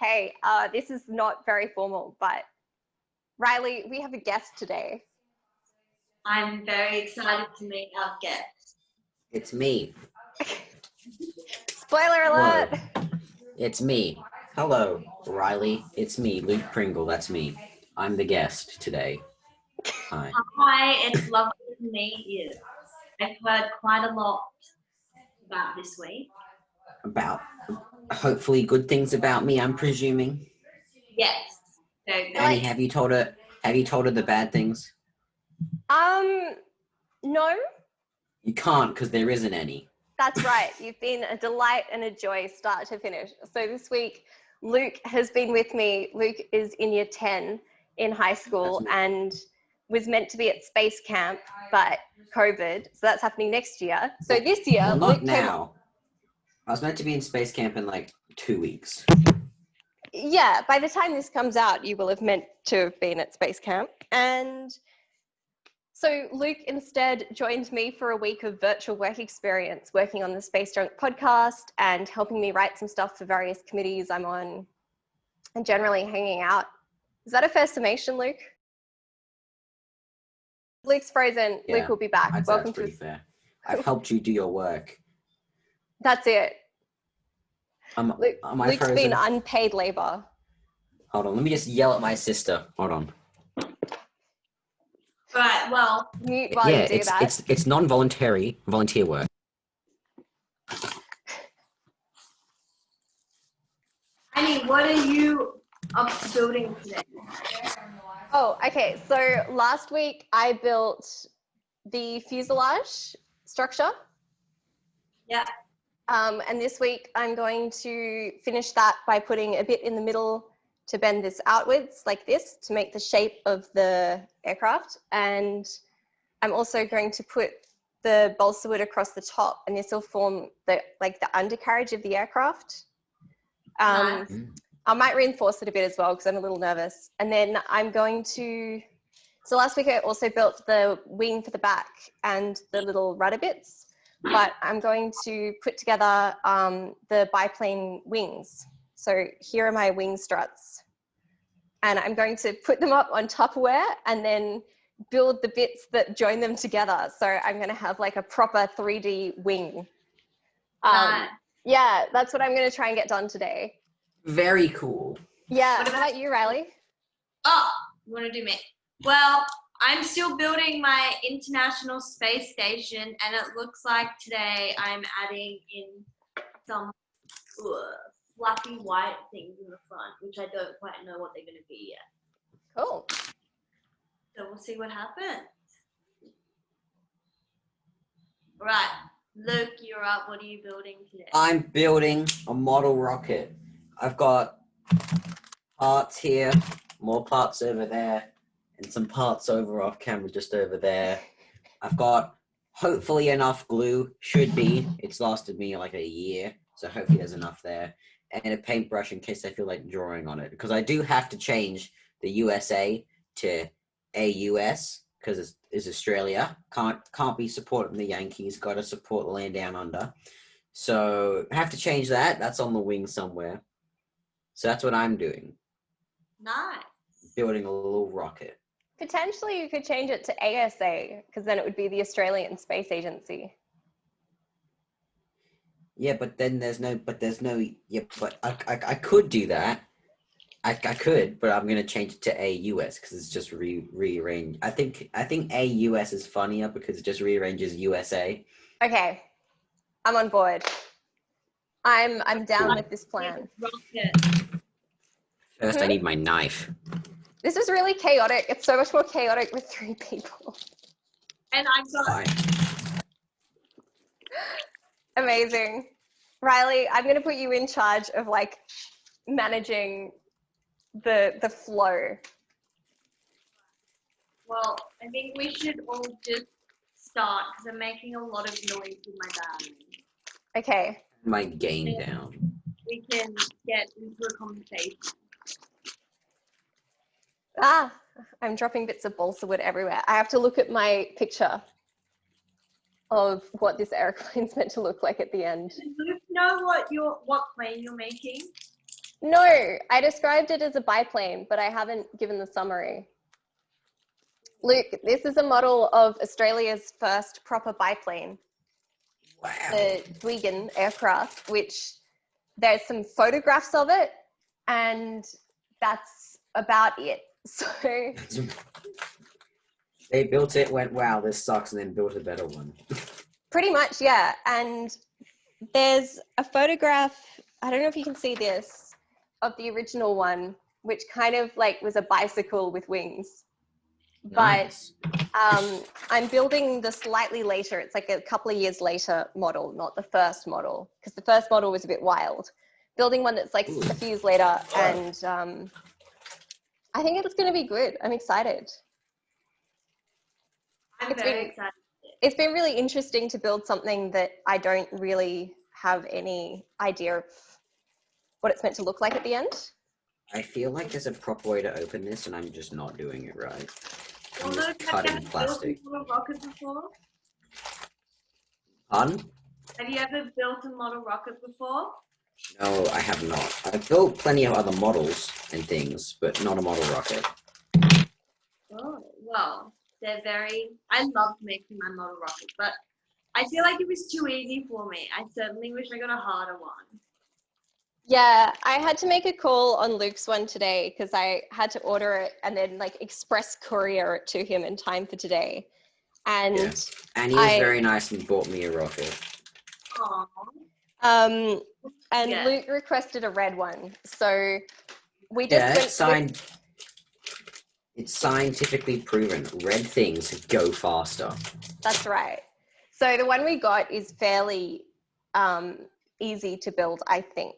Okay, this is not very formal, but Riley, we have a guest today. I'm very excited to meet our guest. It's me. Spoiler alert! Hello. It's me. Hello, Riley. It's me, Luke Pringle. That's me. I'm the guest today. Hi. Hi, it's lovely to meet you. I've heard quite a lot about this week. About hopefully good things about me, I'm presuming. Yes. Very good. Annie, have you told her the bad things? No, You can't because there isn't any. that's right. You've been a delight and a joy start to finish. So this week, Luke has been with me. Luke is in year 10 in high school and was meant to be at space camp, but COVID, so that's happening next year. So this year, Well, not Luke now. I was meant to be in space camp in like 2 weeks. Yeah, by the time this comes out, you will have meant to have been at space camp. And so Luke instead joined me for a week of virtual work experience, working on the Space Drunk podcast and helping me write some stuff for various committees I'm on and generally hanging out. Is that a fair summation, Luke? Luke's frozen. Yeah, Luke will be back. I'd say that's pretty fair. I've helped you do your work. That's it. Am I Luke's frozen? been unpaid labor. Hold on, let me just yell at my sister. Hold on. Right, well, Mute while you do that. It's non-voluntary volunteer work. Annie, what are you up to building today? Oh, okay. So last week I built the fuselage structure. Yeah. And this week I'm going to finish that by putting a bit in the middle to bend this outwards like this to make the shape of the aircraft. And I'm also going to put the balsa wood across the top, and this will form the undercarriage of the aircraft. Nice. I might reinforce it a bit as well because I'm a little nervous. And then I'm going to, so last week I also built the wing for the back and the little rudder bits, but I'm going to put together the biplane wings. So here are my wing struts. And I'm going to put them up on Tupperware and then build the bits that join them together. So I'm going to have like a proper 3D wing. Nice. Yeah, that's what I'm going to try and get done today. Very cool. Yeah, what about you, Riley? Oh, you want to do me? Well, I'm still building my International Space Station, and it looks like today I'm adding in some fluffy white things in the front, which I don't quite know what they're going to be yet. Cool. So we'll see what happens. Right, Luke, you're up. What are you building today? I'm building a model rocket. I've got parts here, more parts over there, and some parts over off camera just over there. I've got hopefully enough glue, should be. It's lasted me like a year, so hopefully there's enough there. And a paintbrush in case I feel like drawing on it. Because I do have to change the USA to AUS, because it's Australia. Can't be supporting the Yankees, gotta support the land down under. So I have to change that. That's on the wing somewhere. So that's what I'm doing. Nice. Building a little rocket. Potentially you could change it to ASA because then it would be the Australian Space Agency. Yeah, but then there's no, yeah, but I could do that. I could, but I'm going to change it to AUS because it's just rearranged. I think AUS is funnier because it just rearranges USA. Okay, I'm on board. I'm down with this plan. First, I need my knife. This is really chaotic. It's so much more chaotic with 3 people. And I've got... Amazing. Riley, I'm going to put you in charge of like managing the flow. Well, I think we should all just start because I'm making a lot of noise with my battery. Okay. My gain down. We can get into a conversation. Ah, I'm dropping bits of balsa wood everywhere. I have to look at my picture of what this airplane's meant to look like at the end. Does Luke know what plane you're making? No, I described it as a biplane, but I haven't given the summary. Luke, this is a model of Australia's first proper biplane, Wow. the Dwigen aircraft, which there's some photographs of it, and that's about it. So They built it, went, wow, this sucks, and then built a better one. pretty much, yeah. And there's a photograph, I don't know if you can see this, of the original one, which kind of like was a bicycle with wings. Nice. But I'm building the slightly later, it's like a couple of years later model, not the first model, because the first model was a bit wild. Building one that's like a few years later, and I think it's going to be good. I'm excited. I'm very excited. It's been really interesting to build something that I don't really have any idea of what it's meant to look like at the end. I feel like there's a proper way to open this, and I'm just not doing it right. I'm Although, just cutting plastic. Have you ever built a model rocket before? Pardon? Have you ever built a model rocket before? No, I have not. I've built plenty of other models and things, but not a model rocket. Oh, well, they're very, I loved making my model rocket, but I feel like it was too easy for me. I certainly wish I got a harder one. Yeah, I had to make a call on Luke's one today because I had to order it and then like express courier it to him in time for today. And yeah. And he was very nice and bought me a rocket. Aww. And yeah. Luke requested a red one. So we just it's scientifically proven. Red things go faster. That's right. So the one we got is fairly easy to build, I think.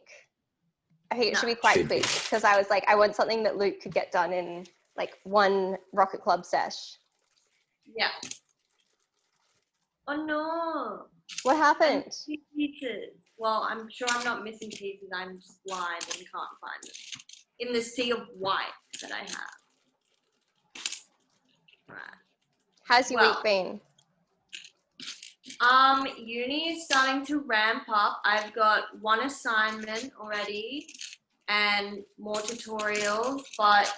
I think it should be quite quick because I was like, I want something that Luke could get done in like one Rocket Club sesh. Yeah. Oh no. What happened? Pieces. Well, I'm sure I'm not missing pieces. I'm just blind and can't find them in the sea of white that I have. Right. How's your week been? Uni is starting to ramp up. I've got one assignment already and more tutorials, but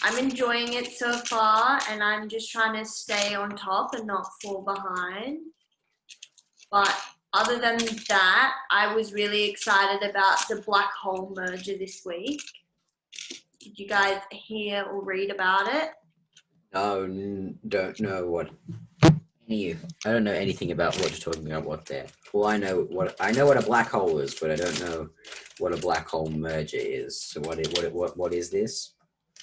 I'm enjoying it so far and I'm just trying to stay on top and not fall behind. But other than that, I was really excited about the black hole merger this week. Did you guys hear or read about it? No, don't know what. I don't know anything about what you're talking about. What there? Well, I know what a black hole is, but I don't know what a black hole merger is. So what is this?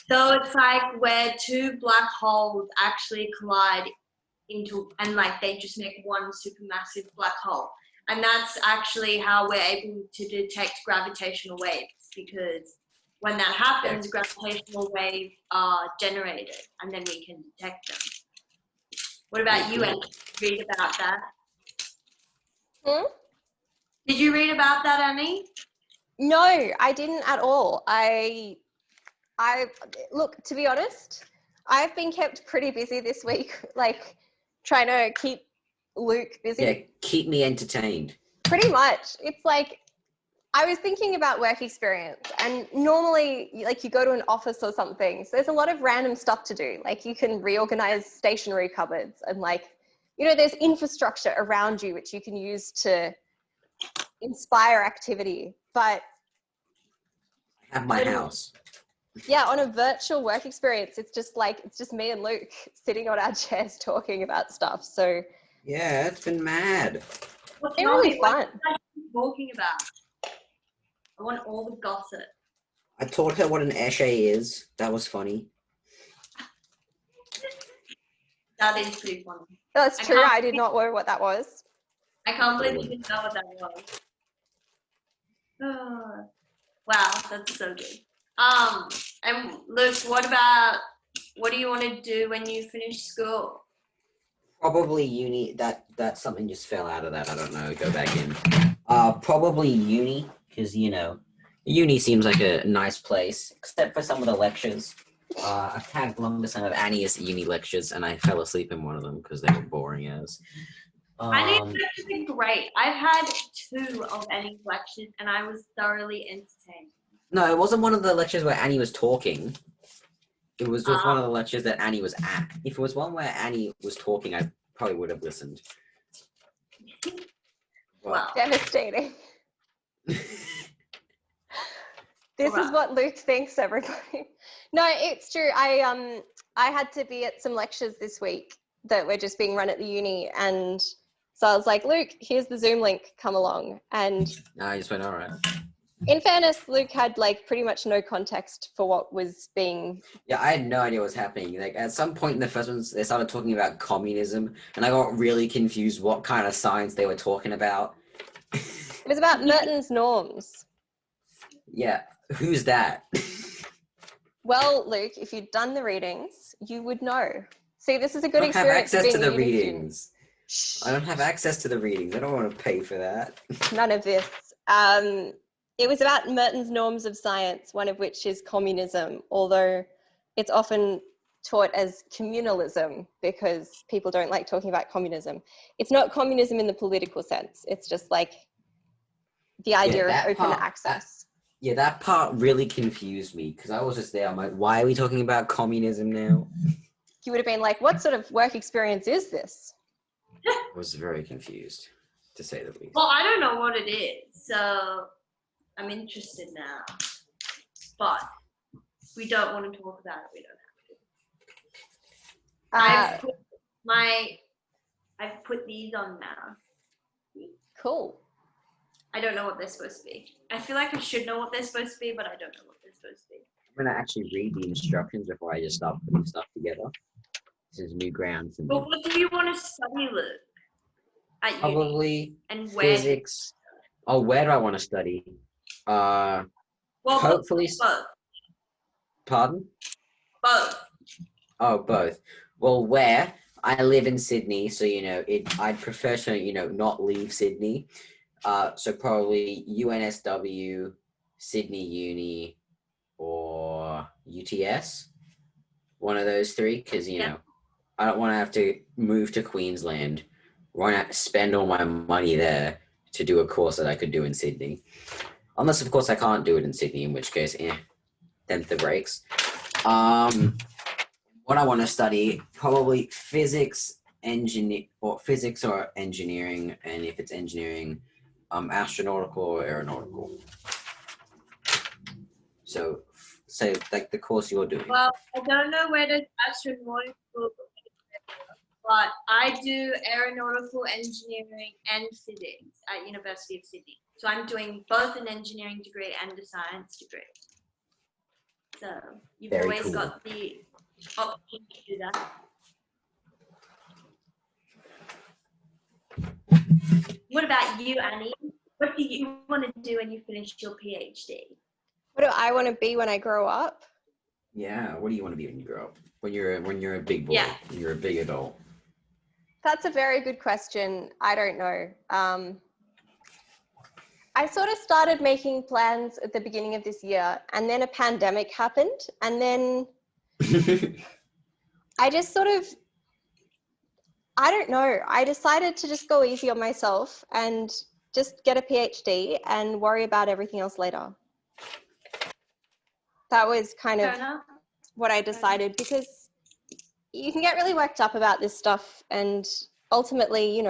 So it's like where two black holes actually collide into, and like they just make one supermassive black hole. And that's actually how we're able to detect gravitational waves, because when that happens, gravitational waves are generated and then we can detect them. What about you, Annie? Read about that? Did you read about that, Annie? No, I didn't at all. I look, to be honest, I've been kept pretty busy this week, like trying to keep Luke busy. Yeah, keep me entertained. Pretty much. It's like, I was thinking about work experience, and normally like you go to an office or something, so there's a lot of random stuff to do. Like you can reorganize stationery cupboards and like, you know, there's infrastructure around you which you can use to inspire activity. But I have my house. Yeah, on a virtual work experience, it's just me and Luke sitting on our chairs talking about stuff. So yeah, it's been mad. It's been really fun. What are you talking about? I want all the gossip. I taught her what an esche is. That was funny. That is pretty funny. That's true. I did not know what that was. I can't believe you didn't know what that was. Oh, wow, that's so good. And Luke, what do you want to do when you finish school? Probably uni. That something just fell out of that. I don't know. Go back in. Probably uni, because you know, uni seems like a nice place, except for some of the lectures. I've tagged along with some of Annie's uni lectures, and I fell asleep in one of them because they were boring as. Annie's lectures are great. I've had 2 of Annie's lectures, and I was thoroughly entertained. No, it wasn't one of the lectures where Annie was talking. It was just one of the Ah. lectures that Annie was at. If it was one where Annie was talking, I probably would have listened. But Well, Devastating. This is Right. what Luke thinks, everybody. No, it's true. I had to be at some lectures this week that were just being run at the uni, and so I was like, Luke, here's the Zoom link, come along. And I just went, all right. in fairness, Luke had like pretty much no context for what was being. Yeah, I had no idea what was happening. Like at some point in the first ones, they started talking about communism, and I got really confused what kind of science they were talking about. It was about Merton's norms. Yeah, who's that? Well, Luke, if you'd done the readings, you would know. See, this is a good I don't have experience access to being a the uni student. readings. I don't have access to the readings. I don't want to pay for that. None of this. It was about Merton's norms of science, one of which is communism, although it's often taught as communalism because people don't like talking about communism. It's not communism in the political sense. It's just like the idea of open access. Yeah, that part really confused me because I was just there. I'm like, why are we talking about communism now? You would have been like, what sort of work experience is this? I was very confused, to say the least. Well, I don't know what it is, so I'm interested now. But we don't want to talk about it. We don't have to. I've put these on now. Cool. I don't know what they're supposed to be. I feel like I should know what they're supposed to be, but I don't know what they're supposed to be. I'm gonna actually read the instructions before I just start putting stuff together. This is new ground for me. But what do you want to study, Luke? At uni? Probably And where? physics. Oh, where do I want to study? Well, Hopefully. both. Pardon? Both. Oh, both. Well, where? I live in Sydney, so I'd prefer to not leave Sydney. So probably UNSW, Sydney Uni, or UTS. One of those three, because I don't want to have to move to Queensland. Want to spend all my money there to do a course that I could do in Sydney. Unless, of course, I can't do it in Sydney, in which case, then the breaks. What I want to study, probably physics or engineering, and if it's engineering, astronautical or aeronautical. So like the course you're doing. Well, I don't know where the astronautical, but I do aeronautical engineering and physics at University of Sydney. So I'm doing both an engineering degree and a science degree. So you've Very always cool. got the option to do that. What about you, Annie? What do you want to do when you finish your PhD? What do I want to be when I grow up? Yeah, what do you want to be when you grow up? When you're a big boy, Yeah. when you're a big adult. That's a very good question. I don't know. I sort of started making plans at the beginning of this year, and then a pandemic happened, and then I just sort of, I don't know. I decided to just go easy on myself and just get a PhD and worry about everything else later. That was kind of what I decided, because you can get really worked up about this stuff, and ultimately,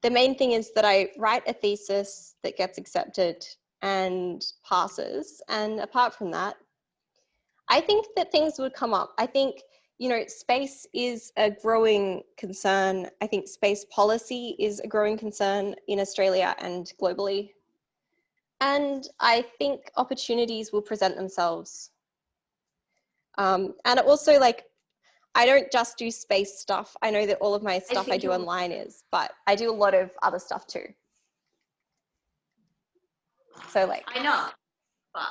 the main thing is that I write a thesis that gets accepted and passes. And apart from that, I think that things would come up. I think, space is a growing concern. I think space policy is a growing concern in Australia and globally. And I think opportunities will present themselves. And also, I don't just do space stuff. I know that all of my stuff I do online is, but I do a lot of other stuff too. So I know, but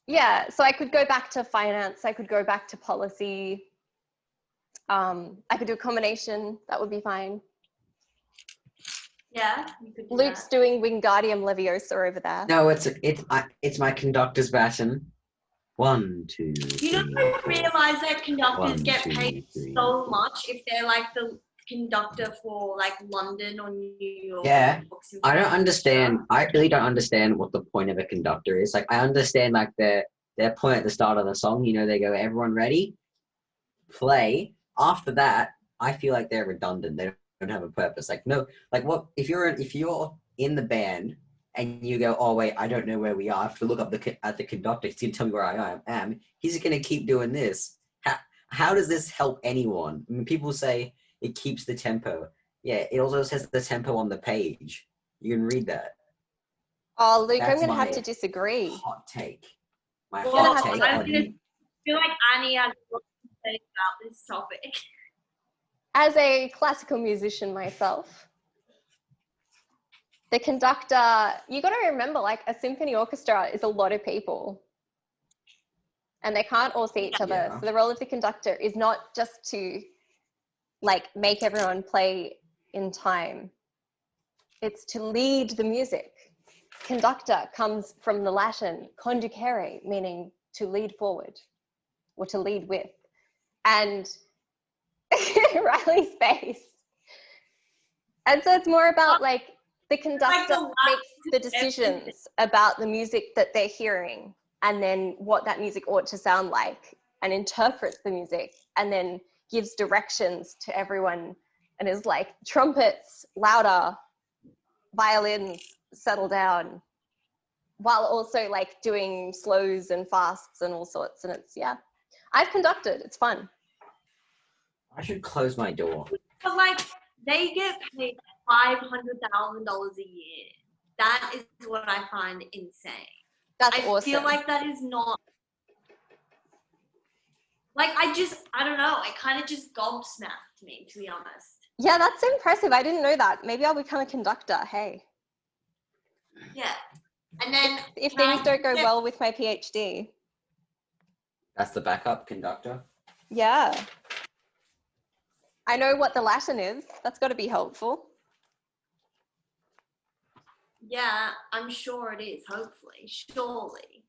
yeah, so I could go back to finance. I could go back to policy. I could do a combination. That would be fine. yeah, you could do Luke's that. doing Wingardium Leviosa over there. No, it's my conductor's baton. 1, 2, 3, I realize that conductors 1, get 2, paid 3. so much if they're like the conductor for like London or New York. Yeah. I don't Symphony understand. Orchestra. I really don't understand what the point of a conductor is. Like, I understand like their point at the start of the song. You know, they go, "Everyone ready? Play." After that, I feel like they're redundant. They don't have a purpose. Like, no, like what if you're in the band and you go, "Oh wait, I don't know where we are. I have to look up at the conductor. He's gonna tell me where I am. He's gonna keep doing this." How does this help anyone? I mean, people say it keeps the tempo. Yeah, it also says the tempo on the page. You can read that. Oh, Luke, I'm That's going to have my to disagree. hot take. My gonna Well, have hot to- take I was on gonna you. feel like Annie has a lot to say about this topic. As a classical musician myself, the conductor, you got to remember, like a symphony orchestra is a lot of people. And they can't all see each other. Yeah. So the role of the conductor is not just to like make everyone play in time. It's to lead the music. Conductor comes from the Latin conducere, meaning to lead forward or to lead with. And Riley's face. And so it's more about like the conductor makes the decisions about the music that they're hearing and then what that music ought to sound like and interprets the music and then gives directions to everyone and is like, trumpets louder, violins settle down, while also like doing slows and fasts and all sorts. And it's, yeah, I've conducted, it's fun. I should close my door. But like they get paid $500,000 a year. That is what I find insane. That's I awesome. feel like that is not like I don't know. It kind of just gobsmacked me, to be honest. Yeah, that's impressive. I didn't know that. Maybe I'll become a conductor. Hey. Yeah. And then If things don't go well with my PhD. That's the backup conductor. Yeah. I know what the Latin is. That's got to be helpful. Yeah, I'm sure it is, hopefully. Surely.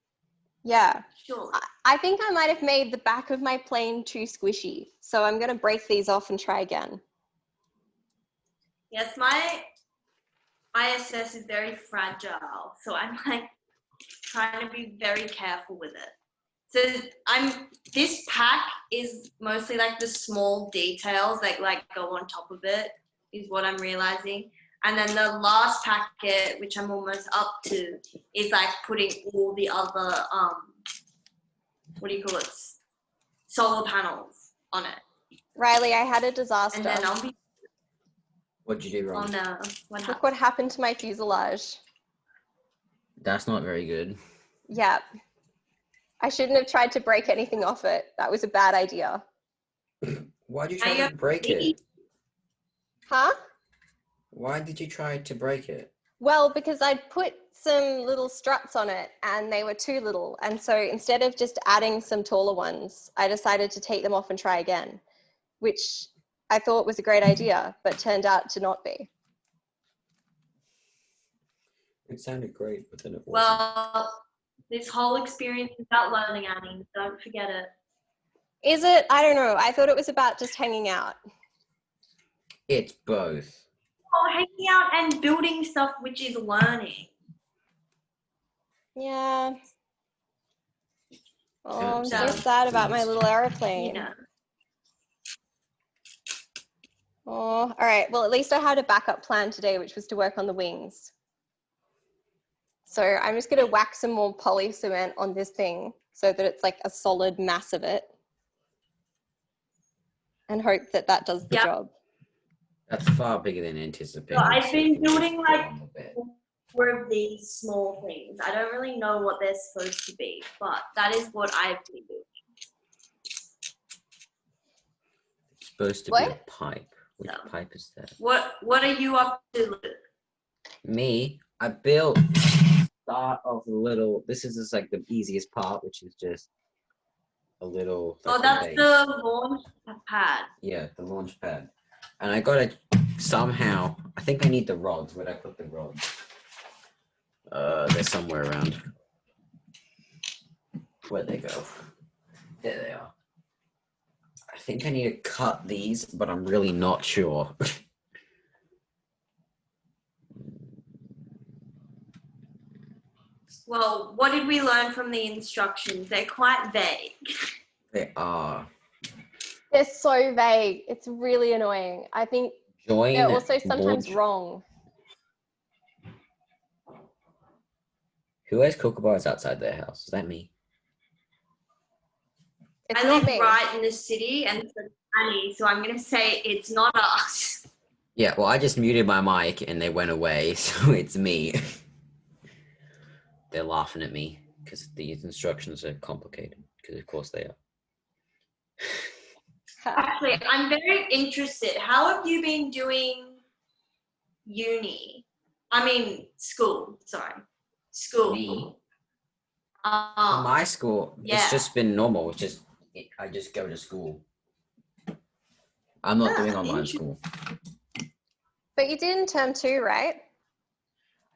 Yeah. Surely. I think I might have made the back of my plane too squishy. So I'm going to break these off and try again. Yes, my ISS is very fragile. So I'm like trying to be very careful with it. So this pack is mostly like the small details that like go on top of it is what I'm realizing. And then the last packet, which I'm almost up to, is like putting all the other, what do you call it? Solar panels on it. Riley, I had a disaster. And then I'll be, What'd you do oh wrong? no, what Look happened? what happened to my fuselage. That's not very good. Yeah. I shouldn't have tried to break anything off it. That was a bad idea. Why'd you Now try you to have break to it? Huh? Why did you try to break it? Well, because I'd put some little struts on it and they were too little. And so instead of just adding some taller ones, I decided to take them off and try again, which I thought was a great idea, but turned out to not be. It sounded great, but then it wasn't. Well, this whole experience is about learning, Annie. Don't forget it. Is it? I don't know. I thought it was about just hanging out. It's both. Oh, hanging out and building stuff, which is learning. Yeah. Oh, I'm so Oops. sad about my little airplane. You know. Oh, all right. Well, at least I had a backup plan today, which was to work on the wings. So I'm just going to whack some more poly cement on this thing so that it's like a solid mass of it. And hope that that does the job. That's far bigger than anticipated. So I've been building like on the bed. 4 of these small things. I don't really know what they're supposed to be, but that is what I've been doing. It's supposed to be What? a pipe. Which pipe is that? What are you up to, Luke? Me, I built start of a little. This is just like the easiest part, which is just a little. Oh, that's the launch pad. Yeah, the launch pad. And I gotta somehow. I think I need the rods. Where'd I put the rods? They're somewhere around. Where'd they go? There they are. I think I need to cut these, but I'm really not sure. Well, what did we learn from the instructions? They're quite vague. They are. They're so vague. It's really annoying. I think Join they're also sometimes board. wrong. Who has kookaburras outside their house? Is that me? It's I not live me. right in the city and it's tiny, so I'm gonna say it's not us. Yeah, well, I just muted my mic and they went away, so it's me. They're laughing at me because these instructions are complicated, because of course they are. Actually, I'm very interested. How have you been doing uni? I mean, school, sorry. School. Me? For my school, yeah. it's just been normal. It's just, I just go to school. I'm not doing online school. But you did in term 2, right?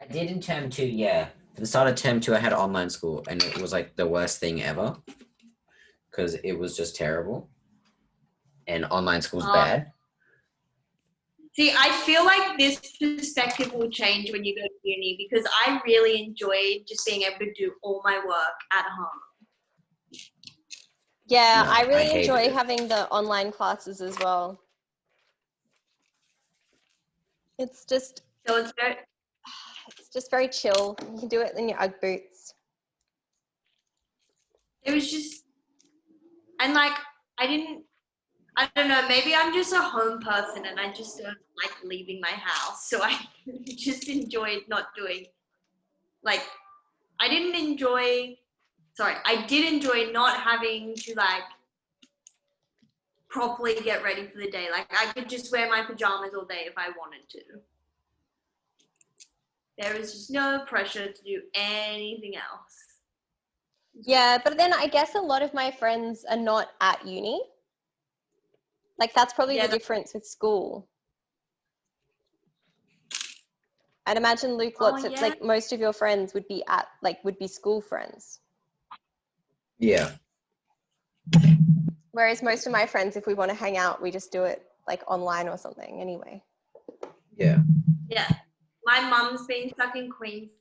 I did in term 2, yeah. For the start of term 2, I had online school, and it was like the worst thing ever because it was just terrible. And online school's bad. See, I feel like this perspective will change when you go to uni because I really enjoyed just being able to do all my work at home. Yeah, No, I really hated enjoy it. having the online classes as well. It's just So it's just very chill. You can do it in your Ugg boots. it was just, and like, I don't know, maybe I'm just a home person and I just don't like leaving my house. So I just enjoyed not doing, like, I did enjoy not having to like properly get ready for the day. Like I could just wear my pajamas all day if I wanted to. There was just no pressure to do anything else. Yeah, but then I guess a lot of my friends are not at uni. Like that's probably the difference with school. I'd imagine Luke, like most of your friends would be school friends. Yeah. Whereas most of my friends, if we want to hang out, we just do it like online or something anyway. Yeah. Yeah. My mum's been stuck in Queensland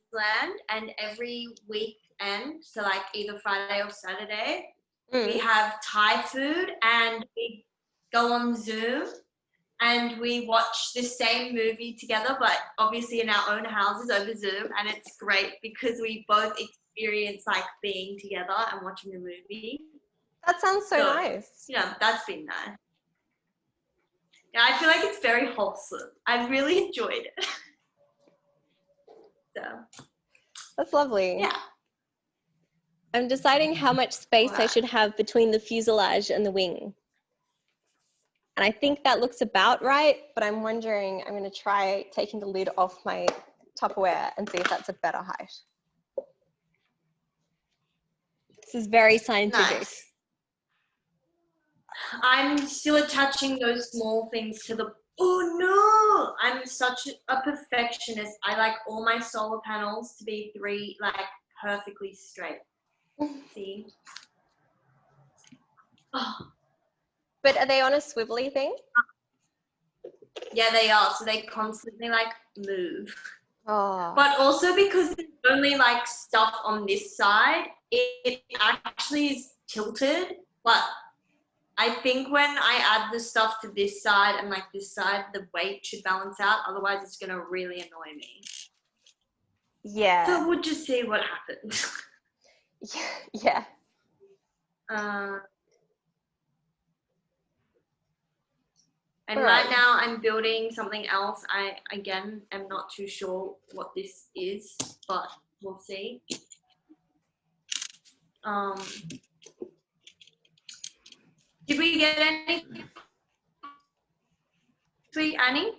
and every weekend, so like either Friday or Saturday, we have Thai food and we go on Zoom and we watch the same movie together, but obviously in our own houses over Zoom. And it's great because we both experience like being together and watching the movie. That sounds so nice. Yeah, that's been nice. Yeah, I feel like it's very wholesome. I really enjoyed it. So. That's lovely. Yeah. I'm deciding how much space I should have between the fuselage and the wing. And I think that looks about right, but I'm wondering, I'm going to try taking the lid off my Tupperware and see if that's a better height. This is very scientific. Nice. I'm still attaching those small things to the, oh no, I'm such a perfectionist. I like all my solar panels to be perfectly straight. See? Oh. But are they on a swivelly thing? Yeah, they are. So they constantly move. Oh. But also because there's only stuff on this side, it actually is tilted. But I think when I add the stuff to this side and this side, the weight should balance out. Otherwise, it's going to really annoy me. Yeah. So we'll just see what happens. Yeah. And right now I'm building something else. I, again, am not too sure what this is, but we'll see. Did we get any sweet Annie?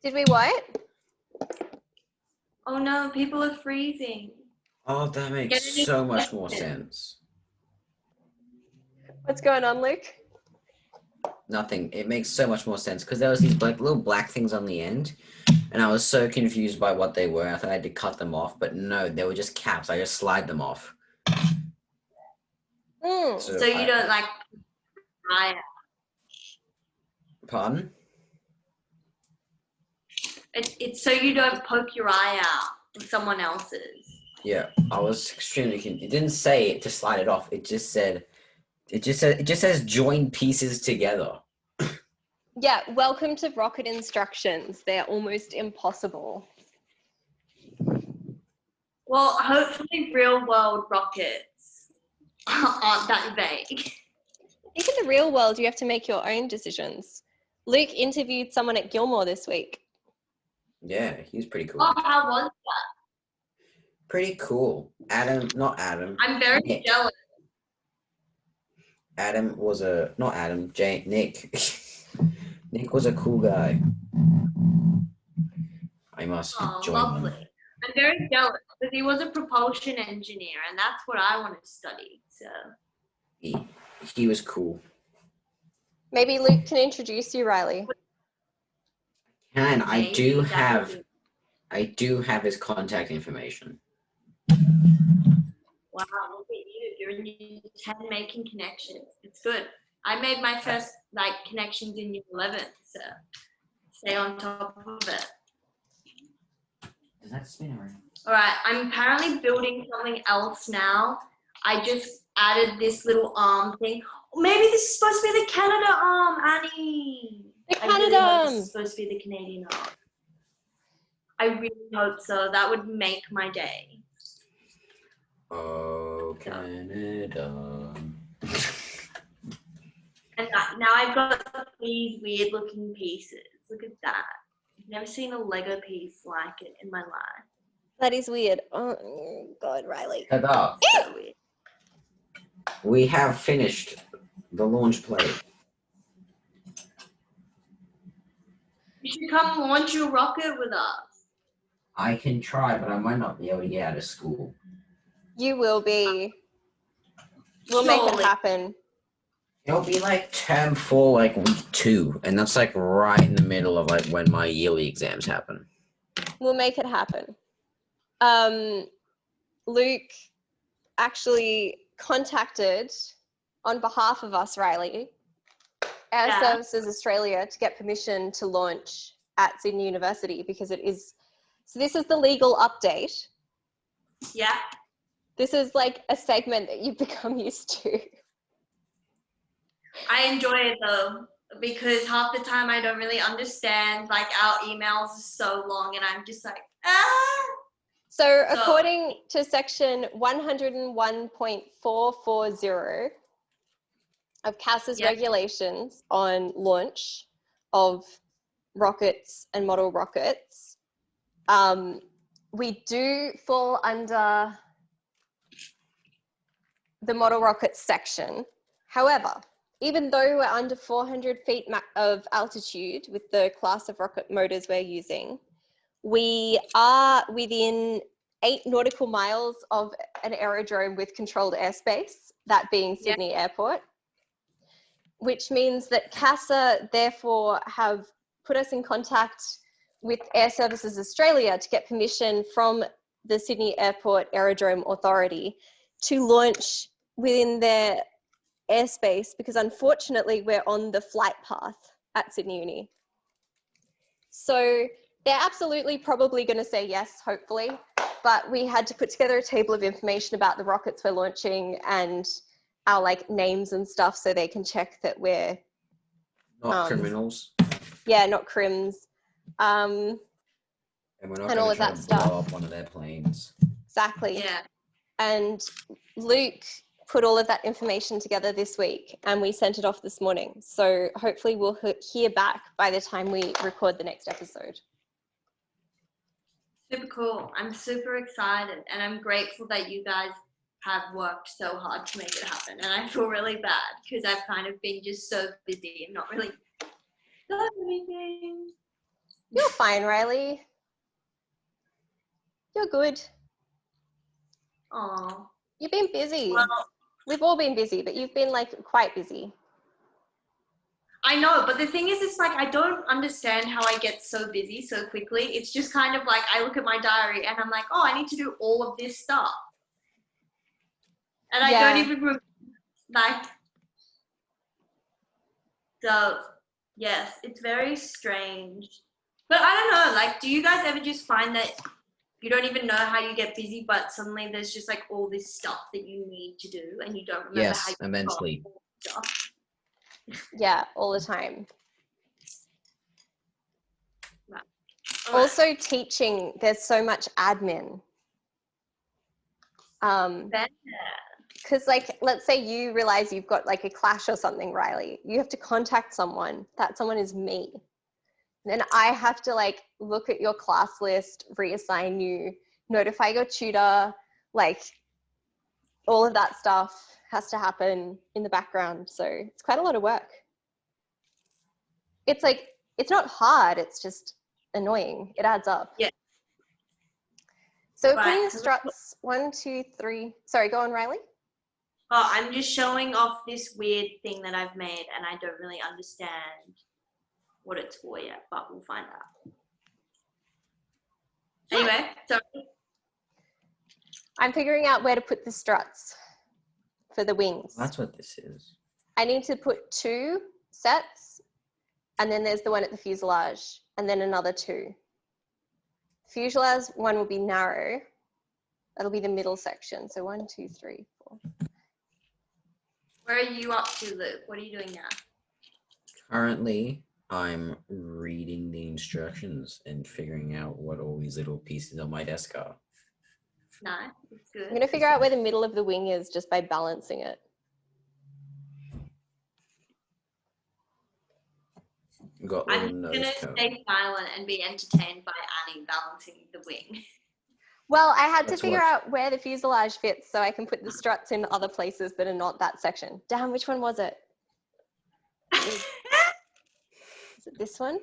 Did we what? Oh no, people are freezing. Oh, that makes so much more sense. What's going on, Luke? Nothing. It makes so much more sense because there was these little black things on the end, and I was so confused by what they were. I thought I had to cut them off, but no, they were just caps. I just slide them off. So you don't dry it? Pardon? It's so you don't poke your eye out with someone else's. Yeah, I was extremely confused. It didn't say it to slide it off. It just says join pieces together. Yeah, welcome to rocket instructions. They're almost impossible. Well, hopefully real world rockets aren't that vague. I think in the real world, you have to make your own decisions. Luke interviewed someone at Gilmore this week. Yeah, he's pretty cool. Oh, how was that? Pretty cool. Not Adam. I'm very Nick. jealous. Adam was not Adam, Nick. Nick was a cool guy. I must join Lovely. them. I'm very jealous because he was a propulsion engineer and that's what I want to study. So He was cool. Maybe Luke can introduce you, Riley. And I maybe do that would have his contact information. Wow, look at you. You're in year 10 making connections. It's good. I made my first connections in year 11, so stay on top of it. Does that spin around? All right, I'm apparently building something else now. I just added this little arm thing. Maybe this is supposed to be the Canada arm, Annie. The I really Canada hope arm. this is supposed to be the Canadian arm. I really hope so. That would make my day. Oh, Canada. And now I've got these weird looking pieces. Look at that. I've never seen a Lego piece like it in my life. That is weird. Oh, God, Riley. Ta-da. So weird. We have finished the launch plate. You should come launch your rocket with us. I can try, but I might not be able to get out of school. You will be. We'll make it happen. It'll be like term 4, like week 2, and that's like right in the middle of like when my yearly exams happen. We'll make it happen. Luke actually contacted on behalf of us, Riley, Air Services Australia to get permission to launch at Sydney University because it is. So this is the legal update. Yeah. This is like a segment that you've become used to. I enjoy it though, because half the time I don't really understand. Like our emails are so long and I'm just like, ah. So according to section 101.440 of CASA's regulations on launch of rockets and model rockets, we do fall under the model rockets section. However, even though we're under 400 feet of altitude with the class of rocket motors we're using, we are within 8 nautical miles of an aerodrome with controlled airspace, that being Sydney Airport, which means that CASA therefore have put us in contact with Air Services Australia to get permission from the Sydney Airport Aerodrome Authority to launch within their airspace, because unfortunately we're on the flight path at Sydney Uni. So they're absolutely probably going to say yes, hopefully, but we had to put together a table of information about the rockets we're launching and our like names and stuff so they can check that we're not criminals. Yeah, not crims. And we're not and all going of to try that to stuff. blow up one of their planes. Exactly. Yeah. And Luke put all of that information together this week and we sent it off this morning. So hopefully we'll hear back by the time we record the next episode. Super cool. I'm super excited and I'm grateful that you guys have worked so hard to make it happen. And I feel really bad because I've kind of been just so busy and not really done anything. You're fine, Riley. You're good. Oh. You've been busy. Well, we've all been busy, but you've been like quite busy. I know, but the thing is, it's like, I don't understand how I get so busy so quickly. It's just kind of like, I look at my diary and I'm like, oh, I need to do all of this stuff. And I don't even like Yes, it's very strange. But I don't know, like, do you guys ever just find that you don't even know how you get busy, but suddenly there's just like all this stuff that you need to do and you don't remember how Yes, you immensely. got all the stuff? Yeah, all the time. Right. All right. Also teaching, there's so much admin. Then, Because like, let's say you realize you've got like a clash or something, Riley. You have to contact someone. That someone is me. Then I have to like look at your class list, reassign you, notify your tutor, like all of that stuff has to happen in the background. So it's quite a lot of work. It's like, it's not hard, it's just annoying. It adds up. Yeah. So we're Right, putting the so struts 1, 2, 3. Sorry, go on, Riley. oh, I'm just showing off this weird thing that I've made and I don't really understand what it's for yet, but we'll find out. Anyway, so I'm figuring out where to put the struts for the wings. That's what this is. I need to put 2 sets, and then there's the one at the fuselage, and then another 2. Fuselage one will be narrow. That'll be the middle section. So 1, 2, 3, 4. where are you up to, Luke? What are you doing now? Currently, I'm reading the instructions and figuring out what all these little pieces on my desk are. Nice, it's I'm good. going to figure out where the middle of the wing is just by balancing it. Got I'm little nose gonna cone. stay silent and be entertained by Annie balancing the wing. Well, I had to Let's figure watch. out where the fuselage fits so I can put the struts in other places that are not that section. Damn, which one was it? Is it this one?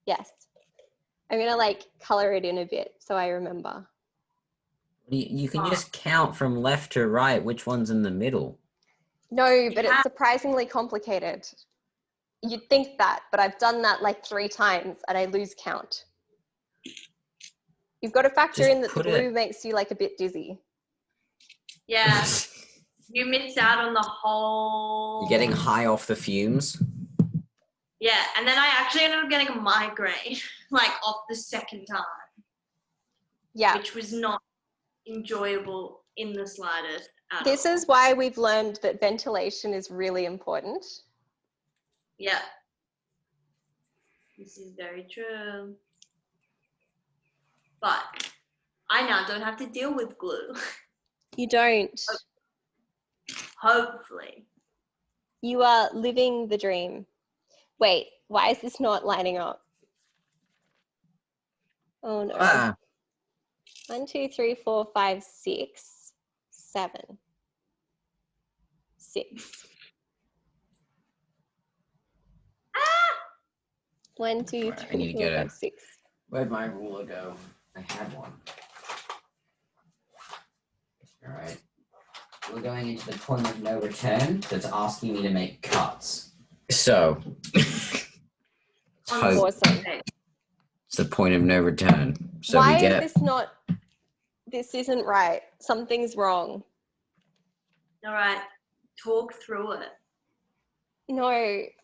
Yes. I'm going to like color it in a bit so I remember. You can just count from left to right which one's in the middle. No, but Yeah. it's surprisingly complicated. You'd think that, but I've done that like 3 times and I lose count. You've got to factor Just in that the put glue it- makes you like a bit dizzy. Yeah, you missed out on the whole. You're getting high off the fumes. Yeah, and then I actually ended up getting a migraine, like off the second time, Yeah. which was not enjoyable in the slightest. This is why we've learned that ventilation is really important. Yeah. This is very true. But I now don't have to deal with glue. You don't. Hopefully. You are living the dream. Wait, why is this not lining up? Oh no. Ah, 1, 2, 3, 4, 5, 6, 7, 6. 1, 2, Right, I 3, need to 4, get 5, a- 6. where'd my ruler go? I had one. All right. We're going into the point of no return that's asking me to make cuts. So, hope Awesome. it's the point of no return. So Why we get is this not, this isn't right? Something's wrong. All right. Talk through it. No,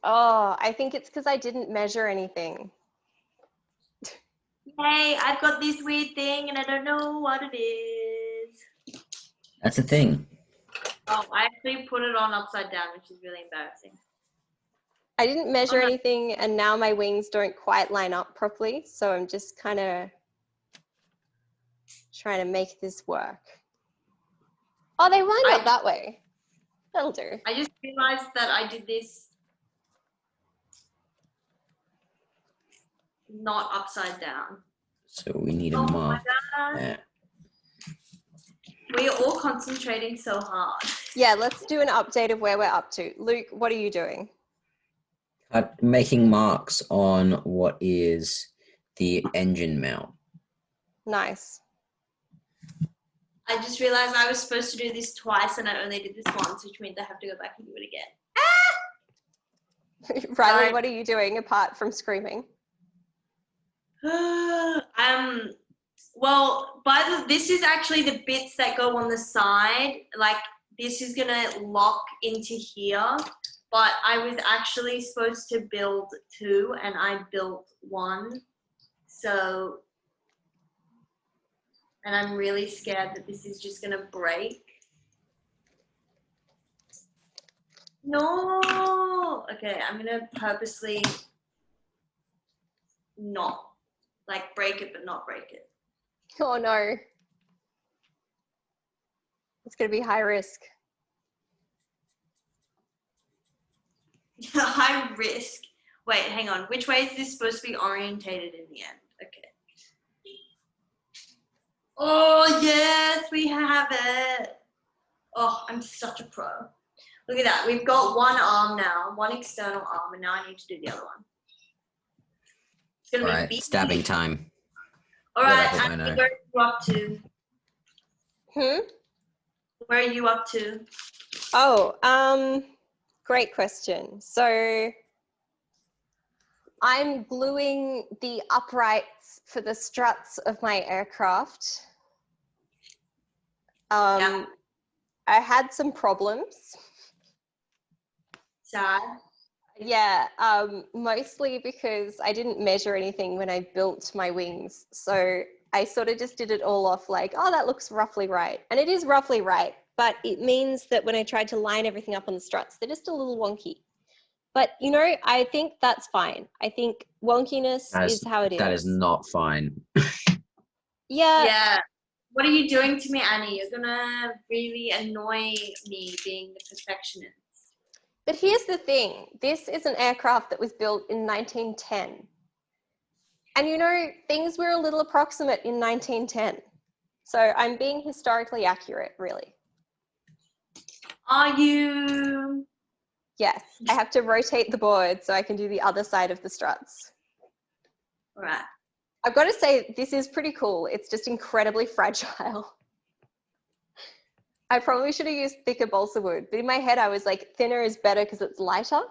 oh, I think it's because I didn't measure anything. Hey, I've got this weird thing and I don't know what it is. that's the thing. Oh, I actually put it on upside down, which is really embarrassing. I didn't measure Oh, no. anything and now my wings don't quite line up properly. So I'm just kind of trying to make this work. Oh, they line up that way. That'll do. I just realized that I did this not upside down. So we need a Oh my mark. God. Yeah. We are all concentrating so hard. Yeah, let's do an update of where we're up to. Luke, what are you doing? Making marks on what is the engine mount. Nice. I just realized I was supposed to do this twice and I only did this once, which means I have to go back and do it again. Riley, Sorry. what are you doing apart from screaming? Well, this is actually the bits that go on the side. Like this is gonna lock into here, but I was actually supposed to build 2 and I built 1. So, and I'm really scared that this is just gonna break. No. Okay, I'm gonna purposely not like break it, but not break it. Oh no. It's going to be high risk. High risk. Wait, hang on. Which way is this supposed to be orientated in the end? Okay. Oh, yes, we have it. Oh, I'm such a pro. Look at that. We've got one arm now, one external arm, and now I need to do the other one. It's going to be stabbing time. All right, Annie, where are you up to? Where are you up to? Oh, great question. So I'm gluing the uprights for the struts of my aircraft. Yeah. I had some problems. Sad. Yeah, mostly because I didn't measure anything when I built my wings. So I sort of just did it all off like, oh, that looks roughly right. And it is roughly right, but it means that when I tried to line everything up on the struts, they're just a little wonky. But, you know, I think that's fine. I think wonkiness is how it is. That is not fine. Yeah. Yeah. What are you doing to me, Annie? You're gonna really annoy me being the perfectionist. But here's the thing. This is an aircraft that was built in 1910. And, you know, things were a little approximate in 1910. So I'm being historically accurate, really. Are you? Yes, I have to rotate the board so I can do the other side of the struts. All right. I've got to say, this is pretty cool. It's just incredibly fragile. I probably should have used thicker balsa wood, but in my head I was like, thinner is better because it's lighter.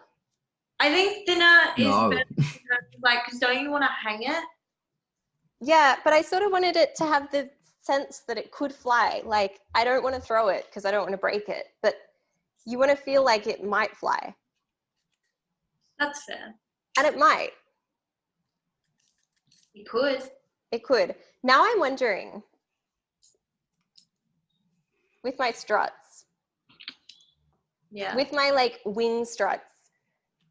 I think thinner is better because don't you want to hang it? Yeah, but I sort of wanted it to have the sense that it could fly. Like, I don't want to throw it because I don't want to break it, but you want to feel like it might fly. That's fair. And it might. It could. It could. Now I'm wondering, with my struts, with my like wing struts,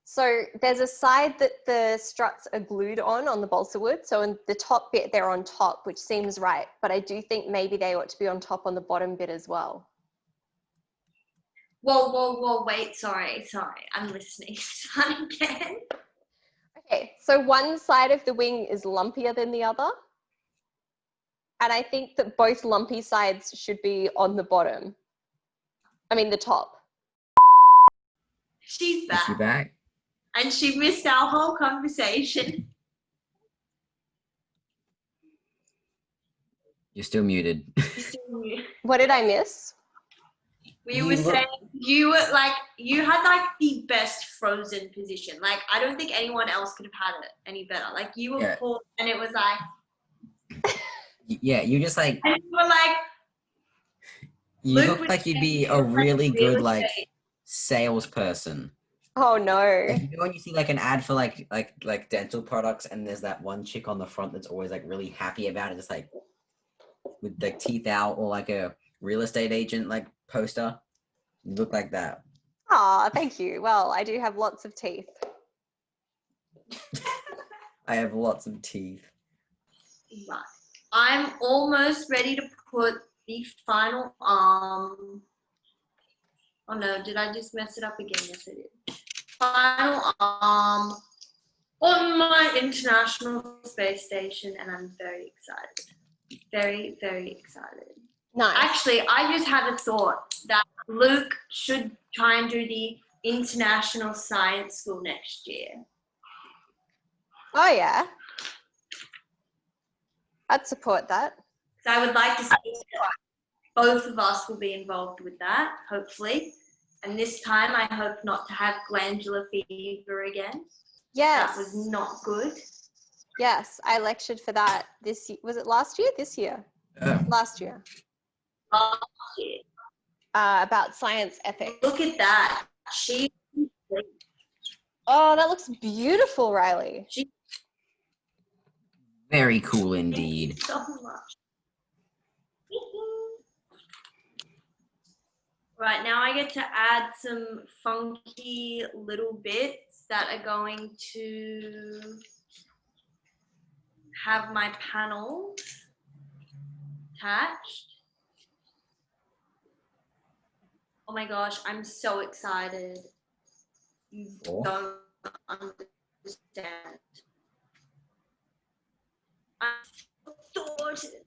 so there's a side that the struts are glued on the balsa wood. So in the top bit, they're on top, which seems right. But I do think maybe they ought to be on top on the bottom bit as well. Whoa, wait, sorry. I'm listening. Start again. Okay, so one side of the wing is lumpier than the other. And I think that both lumpy sides should be on the bottom. I mean, the top. She's back. Is she back? And she missed our whole conversation. You're still muted. What did I miss? We were saying you had like the best frozen position. Like I don't think anyone else could have had it any better. Like you were pulled and it was like yeah, you just like and you were like you look like you'd be a really good like salesperson. Oh no. Like, you know when you see like an ad for like dental products and there's that one chick on the front that's always like really happy about it, just like with like teeth out, or like a real estate agent like poster. You look like that. Aw, thank you. Well, I do have lots of teeth. I have lots of teeth. Right. I'm almost ready to put the final arm. Oh no, did I just mess it up again? Yes, I did. Final arm on my International Space Station, and I'm very excited. Very, very excited. Nice. Actually, I just had a thought that Luke should try and do the International Science School next year. Oh yeah. I'd support that. So I would like to see that both of us will be involved with that, hopefully. And this time I hope not to have glandular fever again. Yes. That was not good. Yes, I lectured for that this year. Was it last year? This year? Last year. Last year. About science ethics. Look at that. She's Oh, that looks beautiful, Riley. Very cool indeed. So much. Right, now I get to add some funky little bits that are going to have my panels attached. Oh my gosh, I'm so excited. You don't understand. I'm so excited.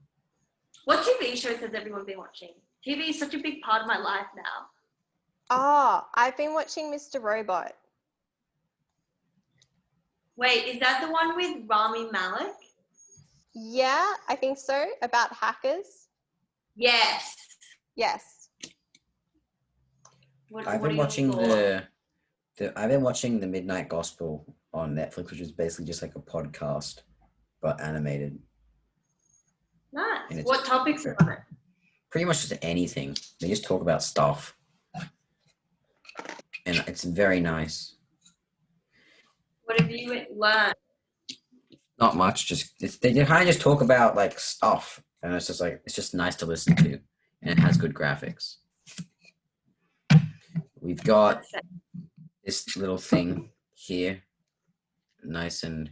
What TV shows has everyone been watching? TV is such a big part of my life now. Oh, I've been watching Mr. Robot. Wait, is that the one with Rami Malek? Yeah, I think so. About hackers. Yes. Yes. I've been watching I've been watching the Midnight Gospel on Netflix, which is basically just like a podcast, but animated. Nice. What topics are on it? Pretty much just anything. They just talk about stuff. And it's very nice. What have you learned? Not much, they kind of just talk about like stuff. And it's just like, it's just nice to listen to. And it has good graphics. We've got this little thing here. Nice and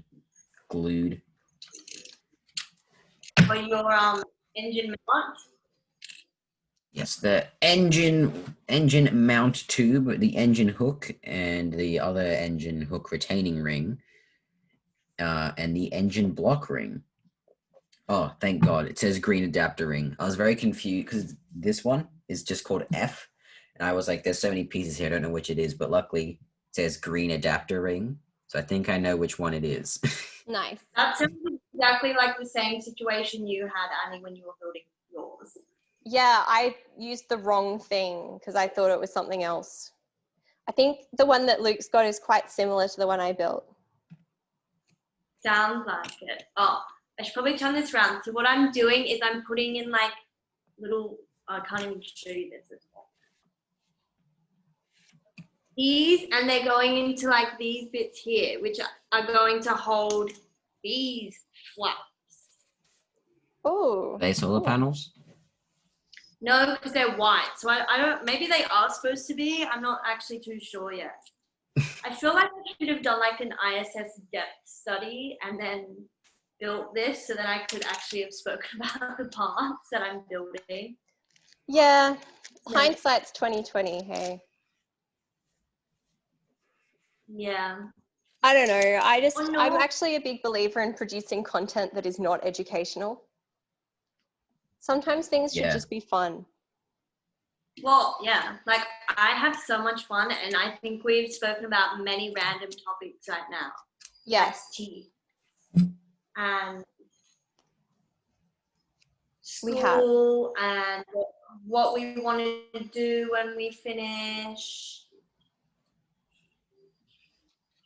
glued. For your engine mount? Yes, the engine mount tube, the engine hook, and the other engine hook retaining ring, and the engine block ring. Oh, thank God. It says green adapter ring. I was very confused because this one is just called F. And I was like, there's so many pieces here. I don't know which it is, but luckily it says green adapter ring. So I think I know which one it is. Nice. That sounds exactly like the same situation you had, Annie, when you were building yours. Yeah, I used the wrong thing because I thought it was something else. I think the one that Luke's got is quite similar to the one I built. Sounds like it. Oh, I should probably turn this around. So what I'm doing is I'm putting in like little, I can't even show you this as well. These, and they're going into like these bits here, which are going to hold these flaps. Oh. Are they solar panels? No, because they're white. So I don't, maybe they are supposed to be. I'm not actually too sure yet. I feel like I should have done like an ISS depth study and then built this so that I could actually have spoken about the parts that I'm building. Yeah, hindsight's 2020, hey. Yeah. I don't know. I'm actually a big believer in producing content that is not educational. Sometimes things should just be fun. Well, yeah, like I have so much fun, and I think we've spoken about many random topics right now. Yes. Like tea. And We have. school and what we want to do when we finish.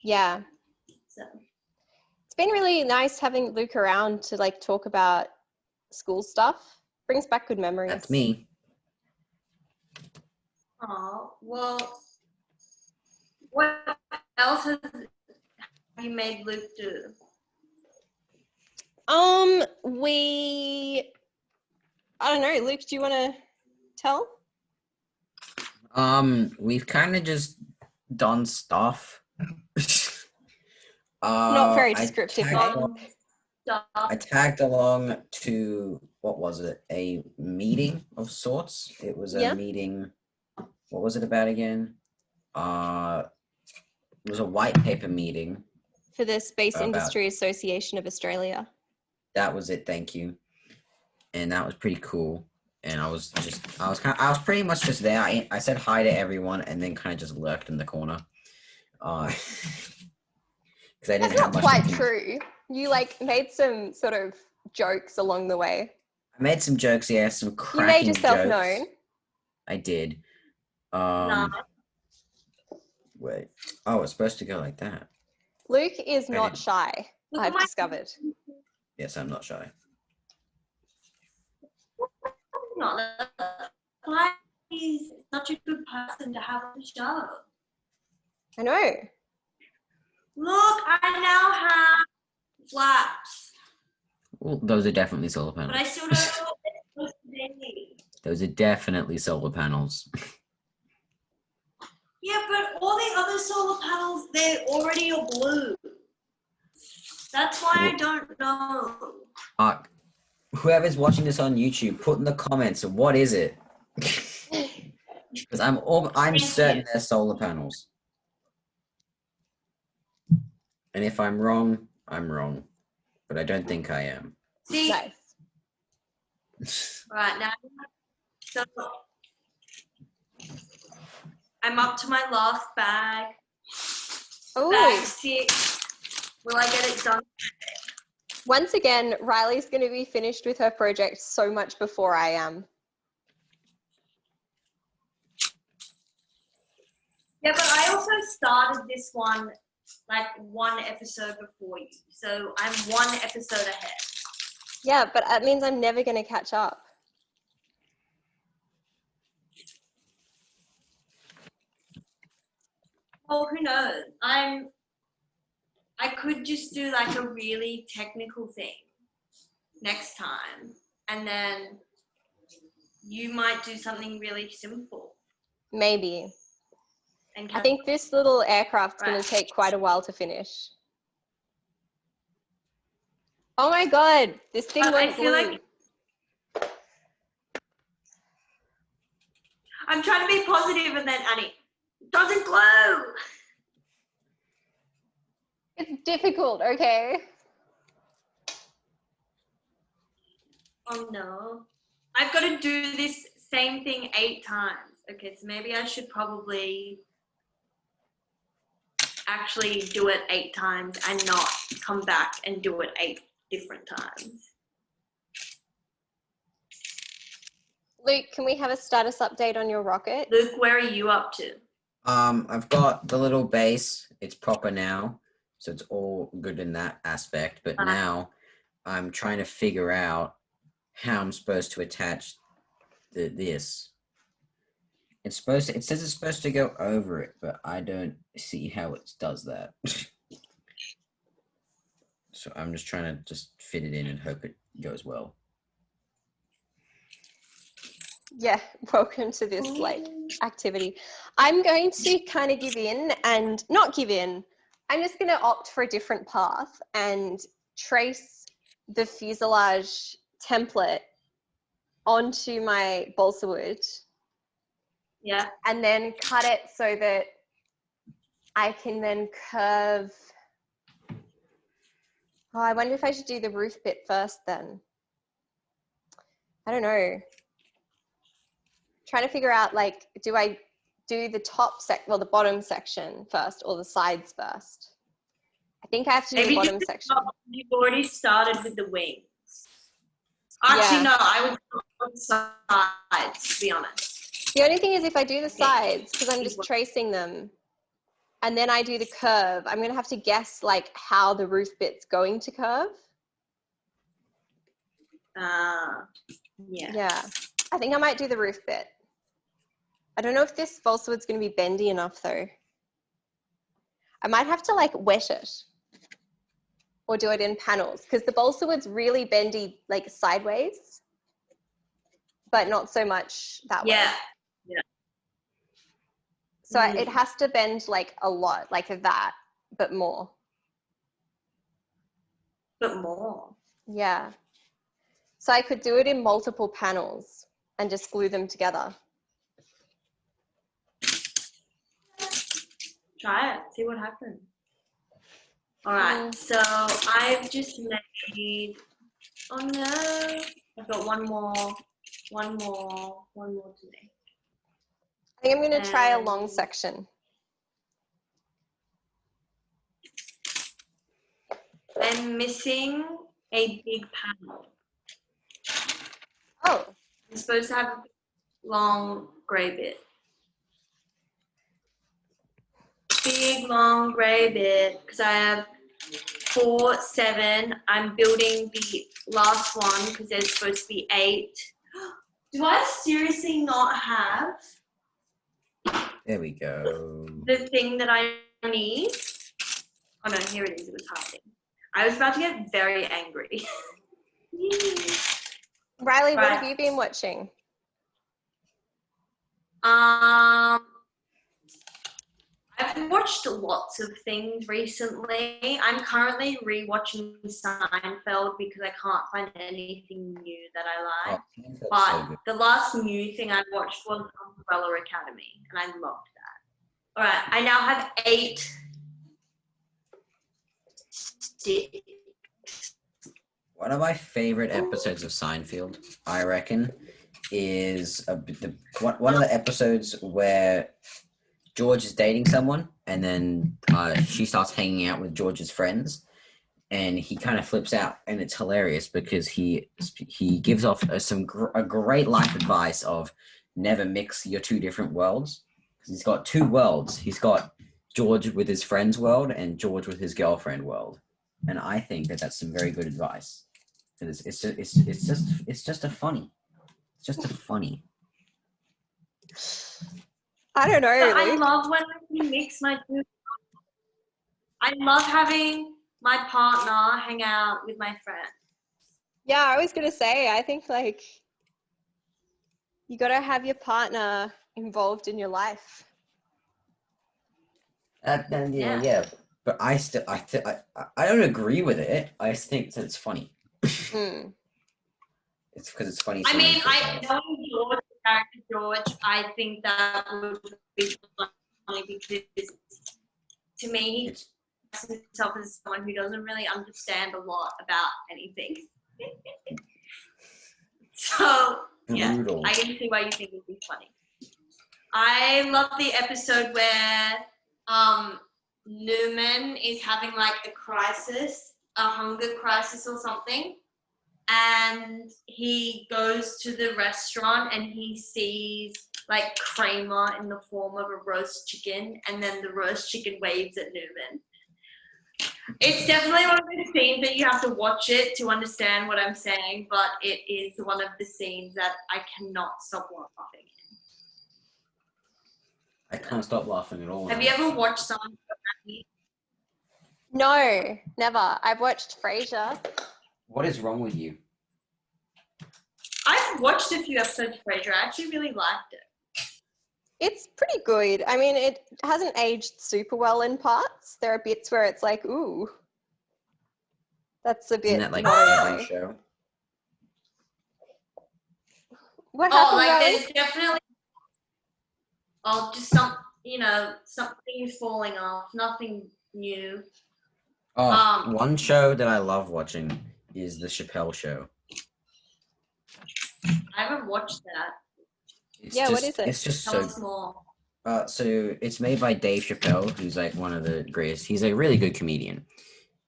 Yeah. So it's been really nice having Luke around to like talk about school stuff. Brings back good memories. That's me. Oh, well, what else have you made Luke do? I don't know, Luke, do you want to tell? We've kind of just done stuff. Not very descriptive, I tagged along to, what was it? A meeting of sorts. It was a meeting. What was it about again? It was a white paper meeting. For the Space Industry Association of Australia. That was it, thank you. And that was pretty cool. And I was pretty much just there. I said hi to everyone and then kind of just lurked in the corner. That's not quite true. You like made some sort of jokes along the way. I made some jokes, yeah, some cracking jokes. You made yourself jokes. known. I did. No. Wait. Oh, it's supposed to go like that. Luke is not shy, I've discovered. Yes, I'm not shy. Not. Why he's such a good person to have on the show. I know. Look, I now have flaps, Well, those are definitely solar but panels. I still don't know what they're supposed to be. Those are definitely solar panels. Yeah, but all the other solar panels, they already are blue. That's why I don't know. Whoever's watching this on YouTube, put in the comments, what is it? Because I'm certain they're solar panels. And if I'm wrong, I'm wrong. But I don't think I am. See, Nice. right now, so I'm up to my last bag. Oh, Bag 6. Will I get it done? once again, Riley's going to be finished with her project so much before I am. Yeah, but I also started this one like one episode before you. So I'm one episode ahead. Yeah, but that means I'm never going to catch up. Well, who knows? I could just do like a really technical thing next time, and then you might do something really simple. Maybe. And I think this little aircraft's going Right. to take quite a while to finish. Oh my god, this thing But I went feel blue. like I'm trying to be positive, and then Annie, it doesn't glow. It's difficult, okay? Oh no. I've got to do this same thing 8 times. Okay, so maybe I should probably actually do it 8 times and not come back and do it 8 different times. Luke, can we have a status update on your rocket? Luke, where are you up to? I've got the little base. It's proper now. So it's all good in that aspect. But now I'm trying to figure out how I'm supposed to attach this. It says it's supposed to go over it, but I don't see how it does that. So I'm just trying to just fit it in and hope it goes well. Yeah, welcome to this activity. I'm going to kind of give in and not give in. I'm just going to opt for a different path and trace the fuselage template onto my balsa wood. Yeah. And then cut it so that I can then curve. Oh, I wonder if I should do the roof bit first then. I don't know. Trying to figure out, like, do I do the the bottom section first or the sides first? I think I have to do the bottom section. You've already started with the wings. Actually, no, I would do the sides, to be honest. The only thing is if I do the sides, because I'm just tracing them, and then I do the curve, I'm going to have to guess, like, how the roof bit's going to curve. Yeah. Yeah. I think I might do the roof bit. I don't know if this balsa wood's going to be bendy enough, though. I might have to, like, wet it or do it in panels, because the balsa wood's really bendy, like, sideways, but not so much that way. Yeah. So it has to bend, like, a lot, like that, but more. But more. Yeah. So I could do it in multiple panels and just glue them together. Try it, see what happens. All right, so I've just made, oh no, I've got one more to make. I think I'm going to try a long section. I'm missing a big panel. Oh. I'm supposed to have a long grey bit. Big long grey bit, because I have 4, 7. I'm building the last one because there's supposed to be 8. Do I seriously not have There we go. the thing that I niece. Oh no, here it is. It was hiding. I was about to get very angry. Riley, what Right. have you been watching? I've watched lots of things recently. I'm currently rewatching Seinfeld because I can't find anything new that I like. But the last new thing I watched was Umbrella Academy, and I loved that. All right, I now have 8 sticks. One of my favorite episodes of Seinfeld, I reckon, is one of the episodes where George is dating someone, and then she starts hanging out with George's friends, and he kind of flips out, and it's hilarious because he gives off a great life advice of never mix your 2 different worlds. He's got 2 worlds. He's got George with his friend's world and George with his girlfriend world, and I think that that's some very good advice. It's just a funny. It's just a funny. I don't know. I Luke. love when I can mix my 2. I love having my partner hang out with my friend. Yeah, I was going to say, I think like you got to have your partner involved in your life. Yeah. But I don't agree with it. I just think that it's funny. Mm. It's because it's funny. I mean, knowing George, the character George, I think that would be funny because to me, he sees himself as someone who doesn't really understand a lot about anything. So, yeah, Brutal. I can see why you think it would be funny. I love the episode where Newman is having like a crisis, a hunger crisis or something. And he goes to the restaurant and he sees like Kramer in the form of a roast chicken, and then the roast chicken waves at Newman. It's definitely one of the scenes that you have to watch it to understand what I'm saying, but it is one of the scenes that I cannot stop laughing in. I can't stop laughing at all. Have you ever watched something? No, never. I've watched Frasier. What is wrong with you? I've watched a few episodes of Frasier. I actually really liked it. It's pretty good. I mean, it hasn't aged super well in parts. There are bits where it's like, ooh, that's a bit. Isn't that like not every okay. show? What happened? Like Riley? there's definitely, just something is falling off. Nothing new. One show that I love watching is the Chappelle Show. I haven't watched that. What is it? It's just Tell so us more. So it's made by Dave Chappelle, who's like one of the greatest. He's a really good comedian.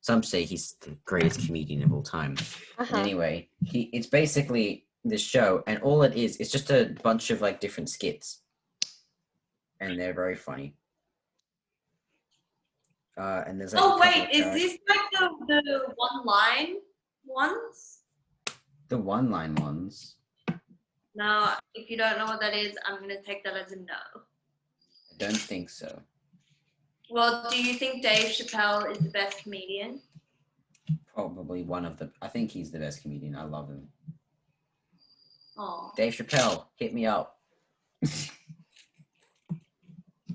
Some say he's the greatest comedian of all time. Uh-huh. Anyway, it's basically this show, and all it is, it's just a bunch of like different skits, and they're very funny. And there's like. Oh wait, is this like the one line ones? The one-line ones. No, if you don't know what that is, I'm gonna take that as a no. I don't think so. Well, do you think Dave Chappelle is the best comedian? Probably one of the. I think he's the best comedian. I love him. Oh, Dave Chappelle, hit me up.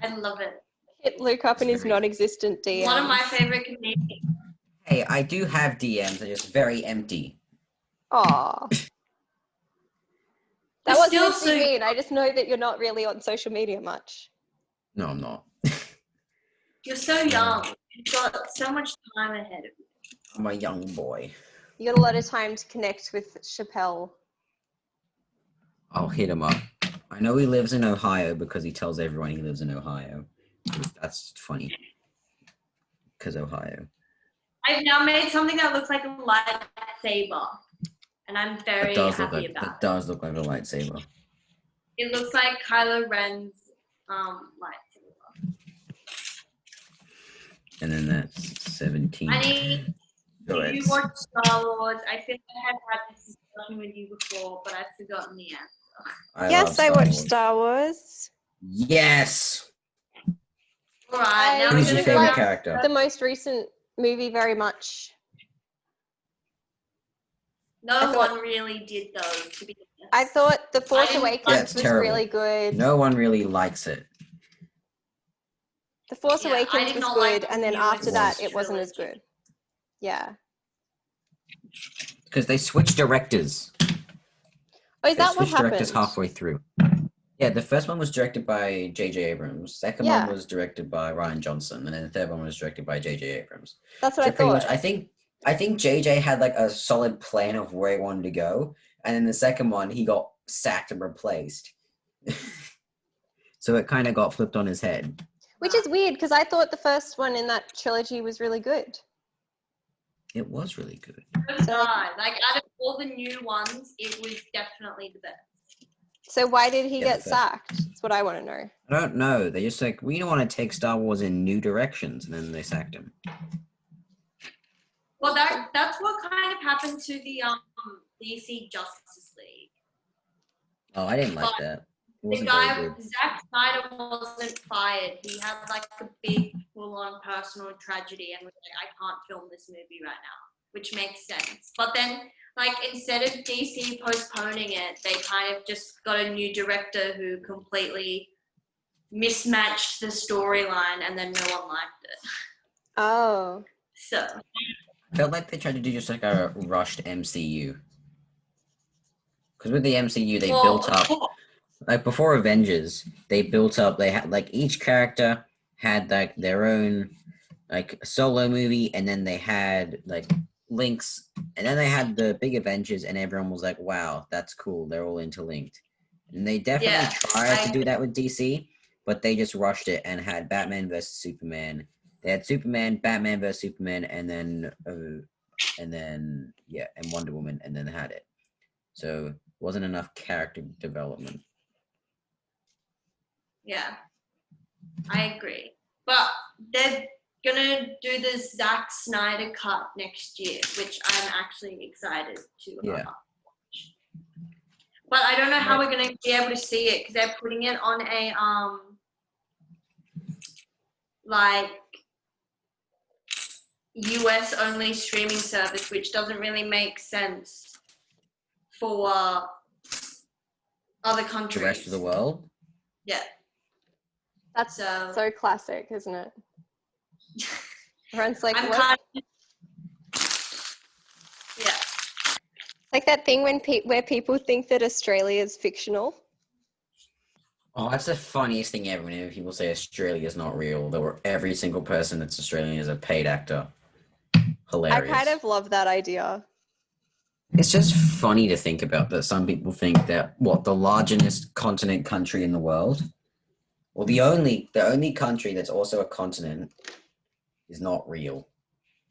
I love it. Hit Luke up in his non-existent DMs. One of my favorite comedians. Hey, I do have DMs. They're just very empty. Aw. That wasn't meant to be mean. I just know that you're not really on social media much. No, I'm not. You're so young. You've got so much time ahead of you. I'm a young boy. You got a lot of time to connect with Chappelle. I'll hit him up. I know he lives in Ohio because he tells everyone he lives in Ohio. That's funny. Because Ohio. I've now made something that looks like a lightsaber. And I'm very happy about it. That does look like a lightsaber. It looks like Kylo Ren's lightsaber. And then that's 17. I need you watch Star Wars. I think I have had this discussion with you before, but I've forgotten the answer. Yes, I watched Star Wars. Yes. All right, now I we're Who's your gonna didn't go favorite like down. character? the most recent movie very much. No I thought- one really did though, to be honest. I thought The Force didn't like- Awakens That's was terrible. really good. No one really likes it. The Force Yeah, I Awakens did was not good, like the and then newest after that, Was. it wasn't as trilogy. good. Yeah. Because they switched directors. Oh, is They that what switched directors happened? halfway through. Yeah, the first one was directed by J.J. Abrams. Second Yeah. one was directed by Ryan Johnson, and then the third one was directed by J.J. Abrams. That's what So I pretty thought. much, I think J.J. had like a solid plan of where he wanted to go, and then the second one he got sacked and replaced. So it kind of got flipped on his head. Which is weird, because I thought the first one in that trilogy was really good. It was really good. So did I. Like out of all the new ones, it was definitely the best. So why did he Yeah, get the first- sacked? That's what I want to know. I don't know. They just like, we don't want to take Star Wars in new directions, and then they sacked him. Well, that's what kind of happened to the DC Justice League. Oh, I didn't like But that. It The wasn't very guy, good. Zack Snyder, wasn't fired. He had like a big, full-on personal tragedy, and was like, "I can't film this movie right now," which makes sense. But then, like, instead of DC postponing it, they kind of just got a new director who completely mismatched the storyline, and then no one liked it. Oh. So I felt like they tried to do just like a rushed MCU. Because with the MCU, they built up, like before Avengers, they built up, they had like each character had like their own like solo movie, and then they had like links, and then they had the big Avengers, and everyone was like, wow, that's cool, they're all interlinked. And they definitely Yeah, tried to do that with DC, but they just rushed it and had Batman versus Superman. They had Superman, Batman versus Superman, and then yeah, and Wonder Woman, and then they had it. So wasn't enough character development. yeah, I agree. But they're gonna do the Zack Snyder cut next year, which I'm actually excited to Yeah. watch. But I don't know how Right. we're gonna be able to see it because they're putting it on a like US only streaming service, which doesn't really make sense for other The countries. rest of the world. Yeah. That's So so classic, isn't it? Everyone's like, I'm what? kind of, yeah. Like that thing when where people think that Australia is fictional. Oh, that's the funniest thing ever. Whenever people say Australia is not real, every single person that's Australian is a paid actor. Hilarious. I kind of love that idea. It's just funny to think about that some people think that the largest continent country in the world, well, the only country that's also a continent is not real.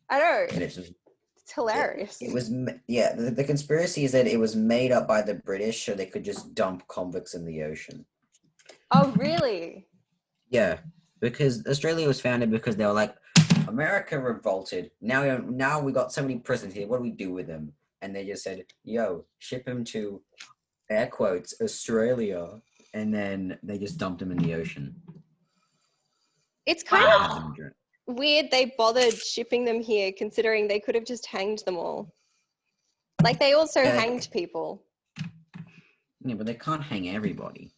I know. And it's just, It's hilarious. it was the conspiracy is that it was made up by the British so they could just dump convicts in the ocean. Oh, really? Yeah, because Australia was founded because they were like, America revolted. Now we got so many prisoners here. What do we do with them? And they just said, yo, ship him to, air quotes, Australia. And then they just dumped him in the ocean. It's kind And of had them drink. weird they bothered shipping them here, considering they could have just hanged them all. Like, they also hanged people. Yeah, but they can't hang everybody.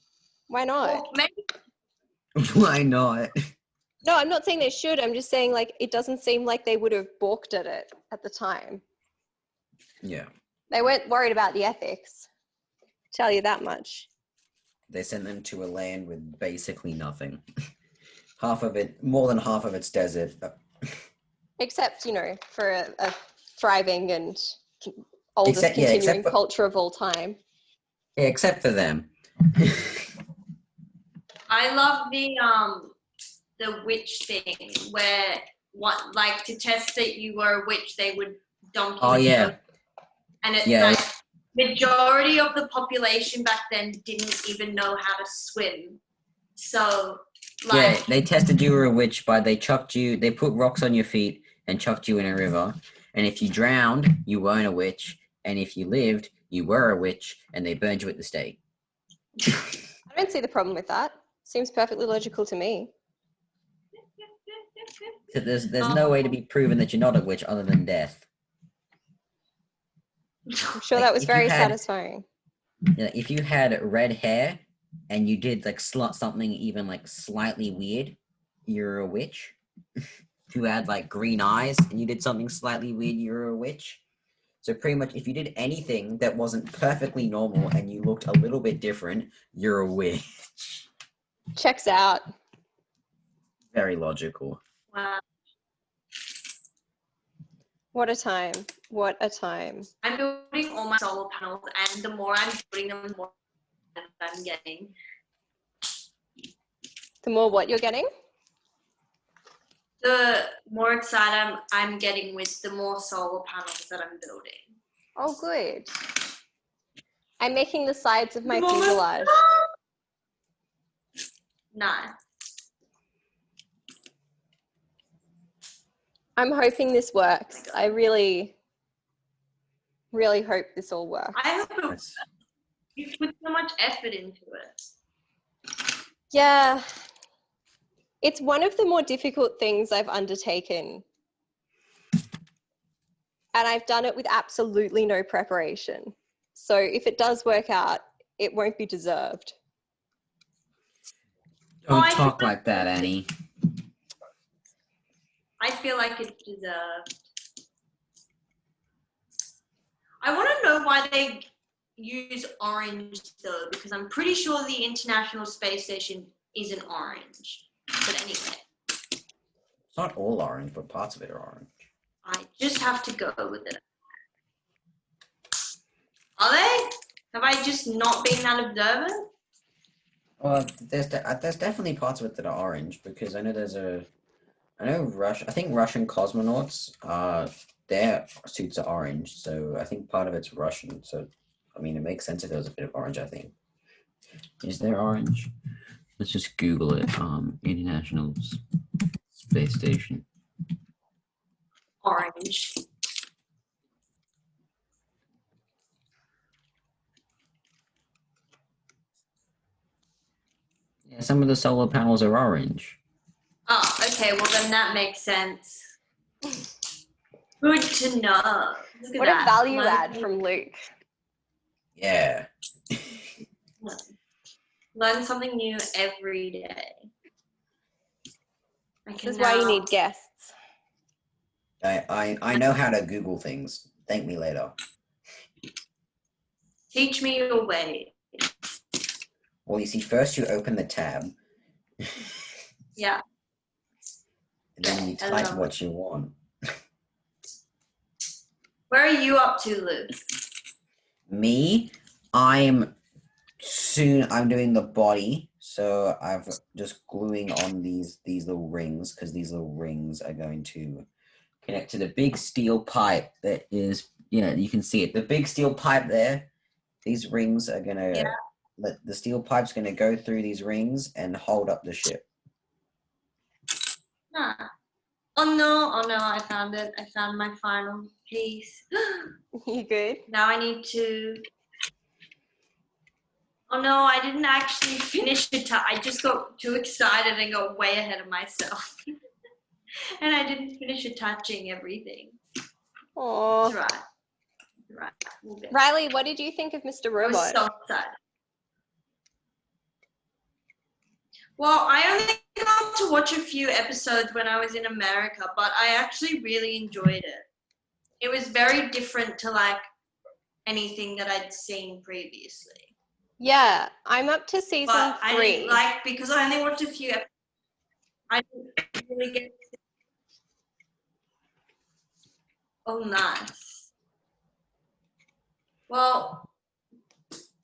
Why not? Well, maybe Why not? No, I'm not saying they should. I'm just saying, like, it doesn't seem like they would have balked at it at the time. Yeah. They weren't worried about the ethics. Tell you that much. They sent them to a land with basically nothing. More than half of it's desert. Except, for a thriving and oldest Except continuing for- culture of all time. Yeah, except for them. I love the witch thing where to test that you were a witch, they would dump you. Oh, in the yeah. ocean. And it's Yeah. like majority of the population back then didn't even know how to swim. So Yeah, they tested you were a witch by they put rocks on your feet and chucked you in a river. And if you drowned, you weren't a witch. And if you lived, you were a witch, and they burned you at the stake. I don't see the problem with that. Seems perfectly logical to me. yeah, So there's no way to be proven that you're not a witch other than death. I'm sure Like, that was if you very had- satisfying. If you had red hair and you did like something even like slightly weird, you're a witch. If you had like green eyes and you did something slightly weird, you're a witch. So pretty much, if you did anything that wasn't perfectly normal and you looked a little bit different, you're a witch. Checks out. Very logical. Wow. What a time. What a time. I'm building all my solar panels, and the more I'm building them, the more I'm getting. The more what you're getting? The more excited I'm getting with the more solar panels that I'm building. Oh, good. I'm making the sides of my The moment- fuselage. Nice. I'm hoping this works. I really, really hope this all works. I hope That's- you put so much effort into it. Yeah. It's one of the more difficult things I've undertaken. And I've done it with absolutely no preparation. So if it does work out, it won't be deserved. Don't talk like that, Annie. I feel like it deserved. I want to know why they use orange though, because I'm pretty sure the International Space Station isn't orange. But anyway, It's not all orange, but parts of it are orange. I just have to go with it. Are they? Have I just not been that observant? Well, there's definitely parts of it that are orange because I know I think Russian cosmonauts their suits are orange, so I think part of it's Russian. So I mean, it makes sense if there was a bit of orange. I think. Is there orange? Let's just Google it. International Space Station. Orange. Yeah, some of the solar panels are orange. Oh, okay. Well, then that makes sense. Good to know. Look at What that. a value add from Luke. Yeah. Learn something new every day. This is why you need guests. I know how to Google things. Thank me later. Teach me your way. Well, you see, first you open the tab. Yeah. And then you type what you want. Where are you up to, Luke? Me, I'm doing the body, so I've just gluing on these little rings because these little rings are going to connect to the big steel pipe that is, you can see it. The big steel pipe there. These rings are gonna the steel pipe's gonna go through these rings and hold up the ship. Ah. Oh no, I found it. I found my final piece. You good? Now I need to... Oh no, I didn't actually finish it. I just got too excited and got way ahead of myself. And I didn't finish attaching everything. Oh. That's right. Right. We'll get Riley, what did you think of Mr. I was Robot? so excited. Well, I only got to watch a few episodes when I was in America, but I actually really enjoyed it. It was very different to like anything that I'd seen previously. Yeah, I'm up to season But 3. I didn't like, because I only watched a few episodes, I didn't really get. Oh, nice. Well,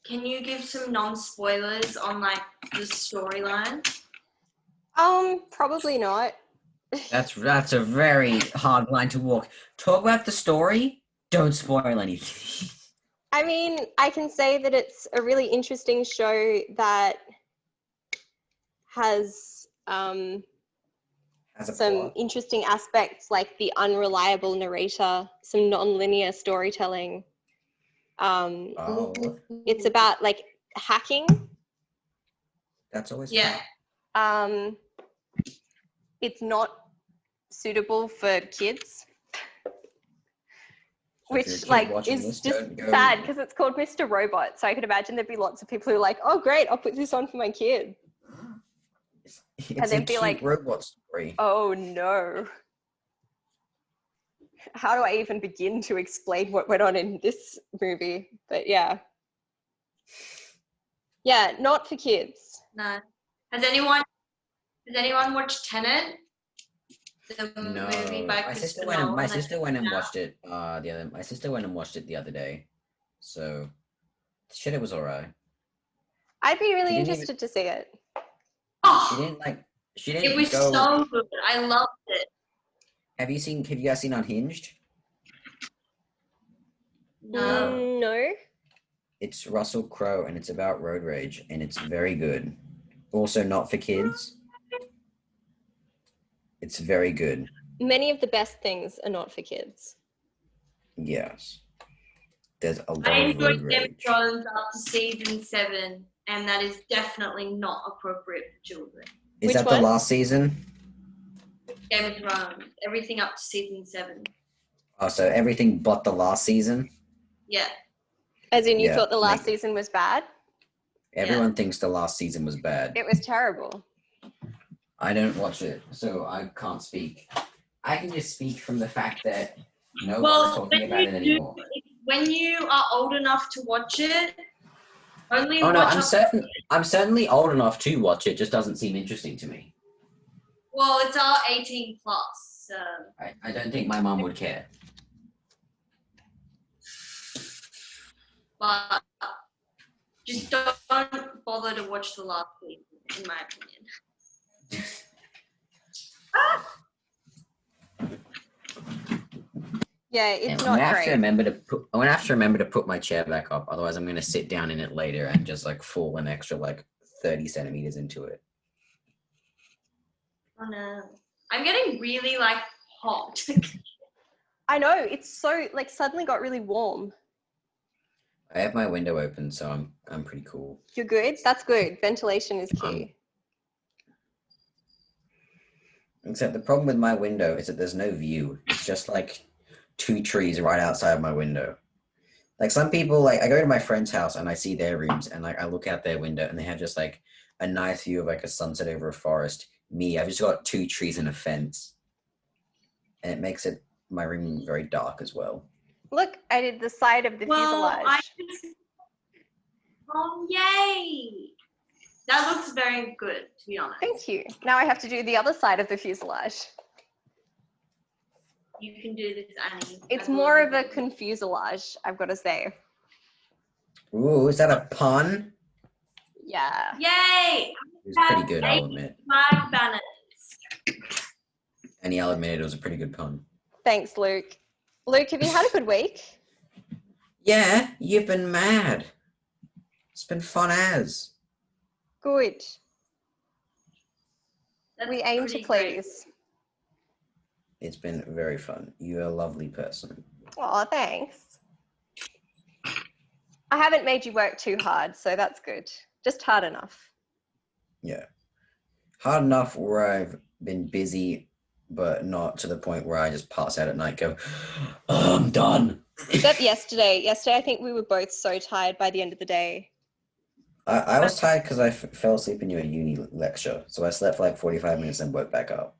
can you give some non-spoilers on like the storyline? Probably not. That's a very hard line to walk. Talk about the story. Don't spoil anything. I mean, I can say that it's a really interesting show that has As a some plot. interesting aspects like the unreliable narrator, some non-linear storytelling. Oh, It's about like hacking. that's always Yeah. fun. It's not suitable for kids. So if you're a Which kid like watching is this, just don't go- sad because it's called Mr. Robot. So I could imagine there'd be lots of people who are like, oh great, I'll put this on for my kid. It's then a be cute like, robot story. Oh no. How do I even begin to explain what went on in this movie? But yeah. Yeah, not for kids. No. Has anyone watched Tenet? The No, movie by my sister Christopher went and Nolan my that's sister went and out? watched it my sister went and watched it the other day. So shit, it was alright. I'd be really She didn't interested to see it. She Oh, didn't it was go. so good. I loved it. Have you guys seen Unhinged? No. No. It's Russell Crowe and it's about road rage and it's very good. Also not for kids. It's very good. Many of the best things are not for kids. Yes. There's a lot I of road enjoyed Game of rage. Thrones up to season 7, and that is definitely not appropriate for children. Is Which that one? the last season? Game of Thrones, everything up to season 7. Oh, so everything but the last season? Yeah. As in, you Yeah, thought the last like- season was bad? Everyone thinks the last season was bad. It was terrible. I don't watch it, so I can't speak. I can just speak from the fact that no one's talking about it anymore. When you are old enough to watch it, only Oh no, watch I'm certainly old enough to watch it, just doesn't seem interesting to me. Well, it's all 18 plus, so. I don't think my mom would care. But just don't bother to watch the last season, in my opinion. Yeah, it's I'm not gonna have to great. remember to put my chair back up. Otherwise, I'm gonna sit down in it later and just like fall an extra like 30 centimeters into it. Oh no. I'm getting really like hot. I know, it's so like suddenly got really warm. I have my window open, so I'm pretty cool. You're good? That's good. Ventilation is key. Except the problem with my window is that there's no view. It's just like 2 trees right outside my window. Like some people, like I go to my friend's house and I see their rooms and like I look out their window and they have just like a nice view of like a sunset over a forest. Me, I've just got 2 trees and a fence. And it makes my room very dark as well. Look, I did the side of the fuselage. Oh, yay! That looks very good, to be honest. Thank you. Now I have to do the other side of the fuselage. You can do this, Annie. It's more of a confuselage, I've got to say. Ooh, is that a pun? Yeah. Yay! It was pretty good, I'll admit. Flag banners. And I'll admit it was a pretty good pun. Thanks, Luke. Luke, have you had a good week? Yeah, you've been mad. It's been fun as. Good. That's We aim to pretty great. please. It's been very fun. You're a lovely person. Oh, thanks. I haven't made you work too hard, so that's good. Just hard enough. Yeah. Hard enough where I've been busy, but not to the point where I just pass out at night go, oh, I'm done. Except yesterday. Yesterday, I think we were both so tired by the end of the day. I was tired because I fell asleep in your uni lecture. So I slept for like 45 minutes and woke back up.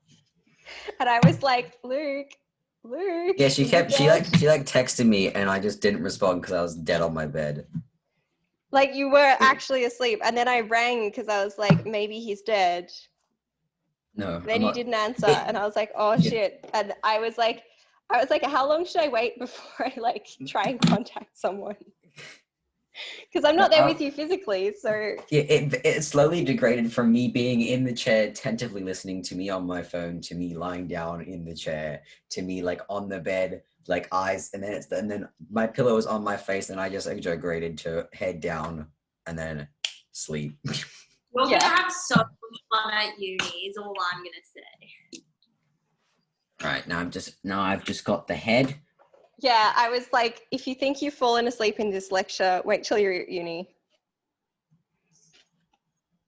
And I was like, Luke. Yeah, she texted me and I just didn't respond because I was dead on my bed. Like you were actually asleep. And then I rang because I was like, maybe he's dead. No. Then you didn't answer. And I was like, oh shit. And I was like, how long should I wait before I like try and contact someone? Because I'm not there with you physically, so yeah, it slowly degraded from me being in the chair attentively listening to me on my phone to me lying down in the chair to me like on the bed like eyes and then my pillow was on my face and I just like degraded to head down and then sleep. We're gonna have so much fun at uni is all I'm gonna say. All right, now I've just got the head. yeah, I was like, if you think you've fallen asleep in this lecture, wait till you're at uni.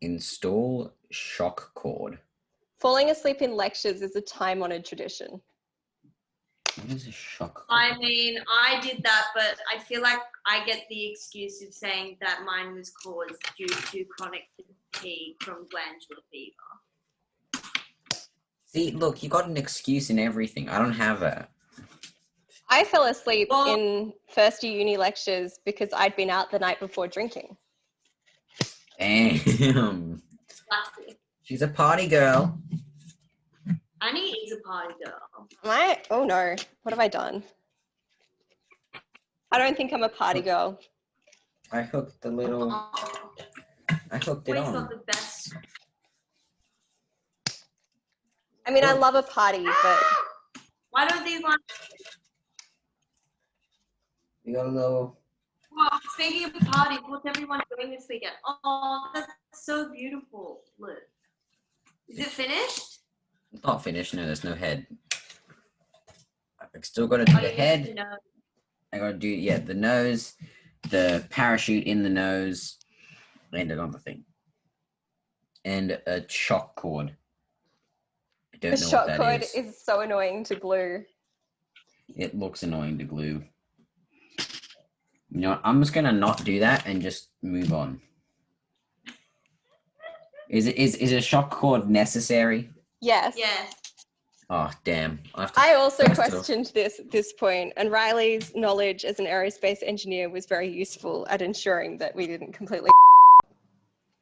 Install shock cord. Falling asleep in lectures is a time-honored tradition. What is a shock? I mean, I did that, but I feel like I get the excuse of saying that mine was caused due to chronic fatigue from glandular fever. See, look, you got an excuse in everything. I don't have that. I fell asleep Well- in first year uni lectures because I'd been out the night before drinking. Damn. Classic. She's a party girl. Annie is a party girl. Am I? Oh no, what have I done? I don't think I'm a party girl. I hooked the little. Oh, I hooked it Wayne's on. got the best. I mean, I love a party, but Why don't these ones? We got a little. Well, speaking of parties, what's everyone doing this weekend? Oh, that's so beautiful. Look. Is it finished? It's not finished. No, there's no head. I've still got to do the you head. need to know. I got to do the nose, the parachute in the nose, and another thing, and a shock cord. I don't the know shock what that cord is. is so annoying to glue. It looks annoying to glue. You know what? I'm just gonna not do that and just move on. Is a shock cord necessary? Yes. Yes. Oh damn! I have to I also first off- questioned this at this point, and Riley's knowledge as an aerospace engineer was very useful at ensuring that we didn't completely.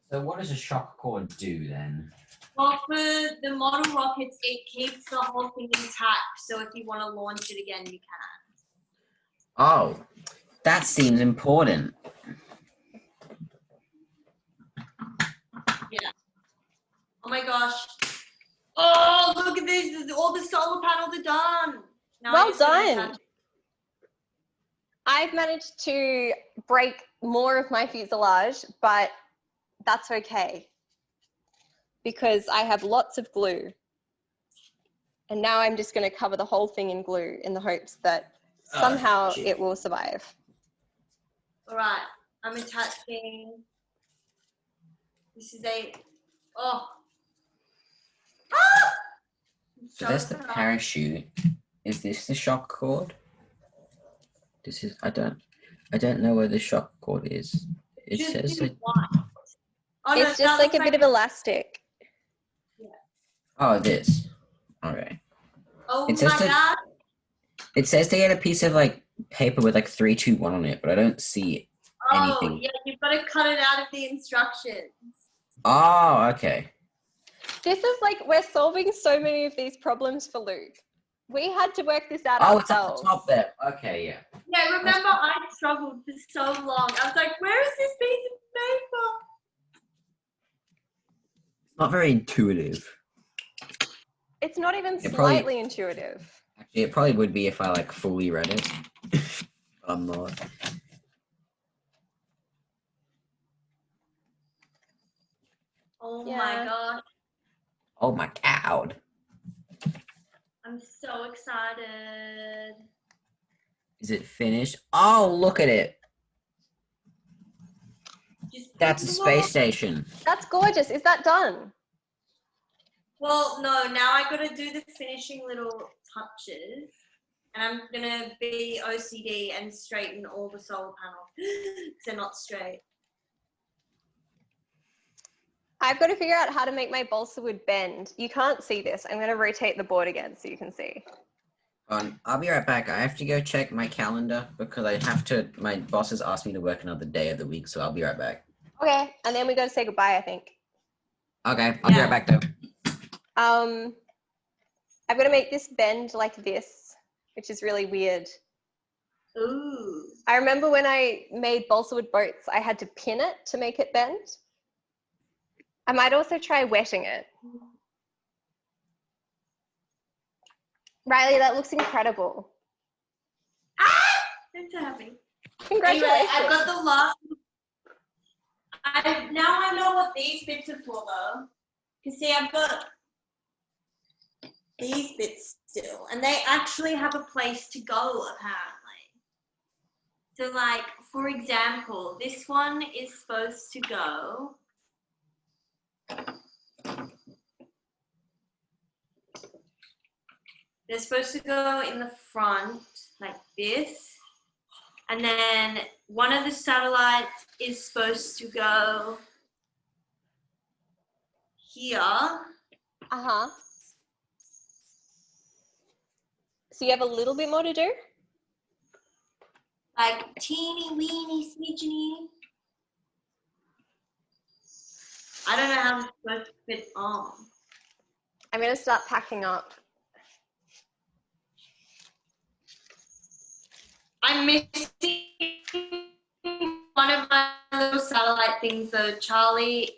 So what does a shock cord do then? Well, for the model rockets, it keeps the whole thing intact. So if you want to launch it again, you can. Oh, that seems important. Oh my gosh. Oh, look at this. All the solar panels are done. Now I Well just gotta done. attach- I've managed to break more of my fuselage, but that's okay because I have lots of glue. And now I'm just going to cover the whole thing in glue in the hopes that somehow shit. it will survive. All right. I'm attaching. This is a. Oh. Ah! So that's the parachute. Is this the shock cord? This is I don't know where the shock cord is. It Just says do like, one. Oh, no, It's just that like a looks bit of elastic. oh this. Okay. Oh It says my to- god. It says to get a piece of like paper with like 3, 2, 1 on it, but I don't see Oh, anything. yeah, you've got to cut it out of the instructions. Oh, okay. This is like, we're solving so many of these problems for Luke. We had to work this out Oh, it's at ourselves. the top there. Okay, yeah. Yeah, remember I struggled for so long. I was like, where is this piece of paper? Not very intuitive. It's not even It probably- slightly intuitive. Actually, it probably would be if I like fully read it. I'm not. Oh Yeah. my gosh. Oh my god. I'm so excited. Is it finished? Oh, look at it. Just That's a put it space on. station. That's gorgeous. Is that done? Well, no, now I gotta do the finishing little touches. And I'm gonna be OCD and straighten all the solar panels. Because they're not straight. I've got to figure out how to make my balsa wood bend. You can't see this. I'm going to rotate the board again so you can see. I'll be right back. I have to go check my calendar because I have to. My boss has asked me to work another day of the week, so I'll be right back. Okay, and then we got to say goodbye, I think. Okay, I'll be Yeah. right back though. I'm going to make this bend like this, which is really weird. Ooh. I remember when I made balsa wood boats, I had to pin it to make it bend. I might also try wetting it. Riley, that looks incredible. I'm so happy. Congratulations. Anyway, I've got the last. Now I know what these bits are for, though. Because see, I've got these bits still, and they actually have a place to go, apparently. So, like, for example, this one is supposed to go they're supposed to go in the front like this. And then one of the satellites is supposed to go here. Uh-huh. So you have a little bit more to do? Like teeny weeny smidgeny. I don't know how it's supposed to fit on. I'm going to start packing up. I'm missing one of my little satellite things though. Charlie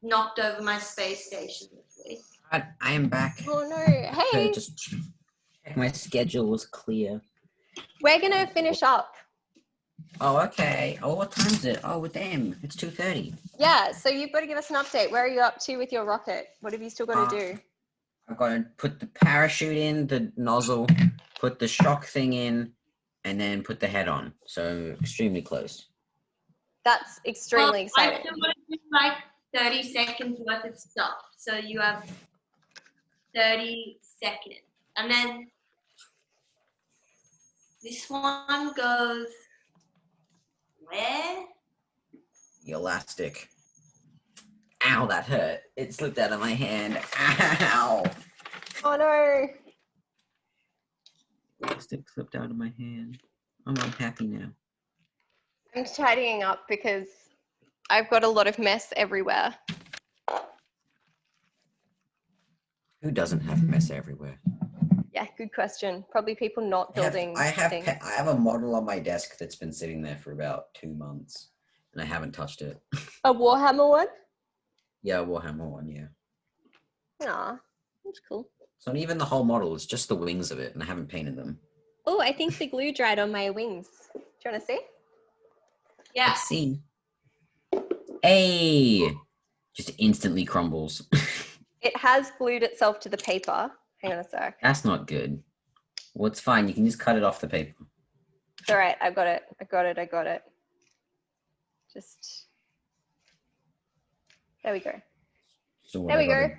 knocked over my space station this week. I am back. Oh no. So Hey, just check my schedule was clear. we're going to finish up. Oh, okay. Oh, what time is it? Oh, damn. It's 2:30. Yeah, so you've got to give us an update. Where are you up to with your rocket? What have you still got to do? I've got to put the parachute in, the nozzle, put the shock thing in, and then put the head on. So extremely close. That's extremely I've exciting. still got to do like 30 seconds worth of stuff. So you have 30 seconds. And then this one goes where? The elastic. Ow, that hurt. It slipped out of my hand. Ow. Oh no. Elastic slipped out of my hand. I'm unhappy now. I'm tidying up because I've got a lot of mess everywhere. Who doesn't have mess everywhere? Yeah, good question. Probably people not building I things. have a model on my desk that's been sitting there for about 2 months, and I haven't touched it. A Warhammer one? Yeah, Warhammer one, yeah. Aw, that's cool. It's not even the whole model, it's just the wings of it, and I haven't painted them. Oh, I think the glue dried on my wings. Do you want to see? Yeah. Let's see. Hey! Just instantly crumbles. It has glued itself to the paper. Hang on a sec. That's not good. Well, it's fine. You can just cut it off the paper. It's all right. I've got it. I got it. Just, there we go. So There we go.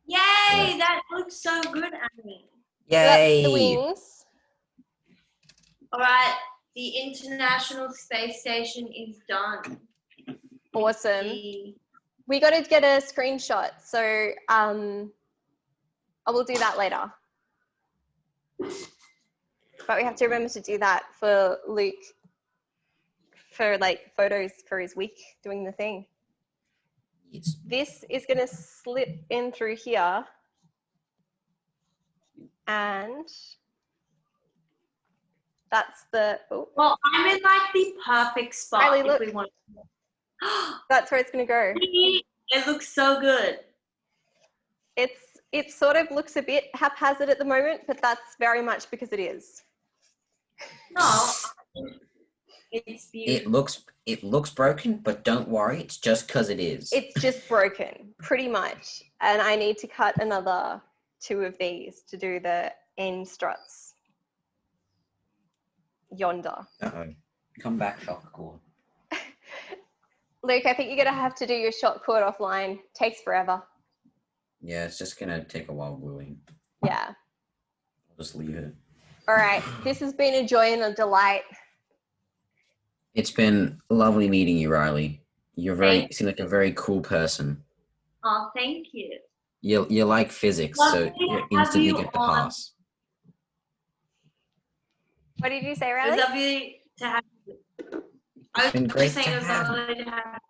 Yay! Yeah. That looks so good, Annie. Yay! So that's the wings. All right. The International Space Station is done. Awesome. The- We got to get a screenshot. So I will do that later. But we have to remember to do that for Luke, for like photos for his week doing the thing. Yes. This is going to slip in through here. And that's the, oh, Well, I'm in like the perfect spot Riley, if look. we want. that's where it's going to go. It looks so good. It sort of looks a bit haphazard at the moment, but that's very much because it is. No, it's beautiful. It looks broken, but don't worry. It's just because it is. It's just broken, pretty much. And I need to cut another 2 of these to do the end struts yonder. Uh-oh. Come back, shock cord. Luke, I think you're going to have to do your shot cord offline. Takes forever. Yeah, it's just going to take a while gluing. Yeah. I'll just leave it. All right. This has been a joy and a delight. It's been lovely meeting you, Riley. You seem like a very cool person. Oh, thank you. You like physics, Lovely so you to have instantly you get the on. pass. What did you say, It Riley? was lovely to have you. It's been great saying to it was have you. lovely to have.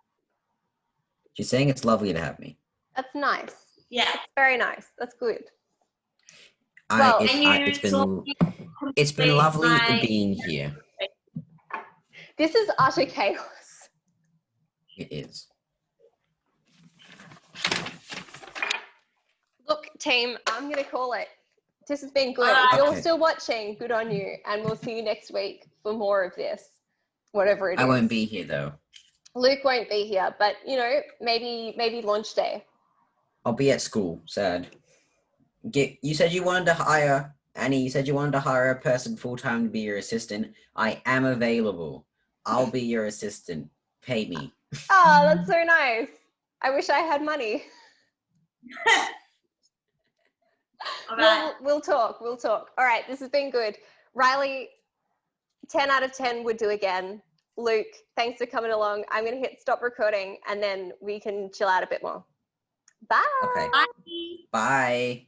She's saying it's lovely to have me. That's nice. Yeah. That's very nice. That's good. It's been lovely being here. This is utter chaos. It is. Look, team, I'm going to call it. This has been good. Alright. If you're Okay. still watching, good on you. And we'll see you next week for more of this, whatever it is. I won't be here though. Luke won't be here, but, you know, maybe launch day. I'll be at school. Sad. You said you wanted to hire Annie. You said you wanted to hire a person full time to be your assistant. I am available. I'll be your assistant. Pay me. Oh, that's so nice. I wish I had money. All right. We'll talk. We'll talk. All right, this has been good. Riley, 10 out of 10 would do again. Luke, thanks for coming along. I'm going to hit stop recording and then we can chill out a bit more. Bye. Okay. Bye. Bye.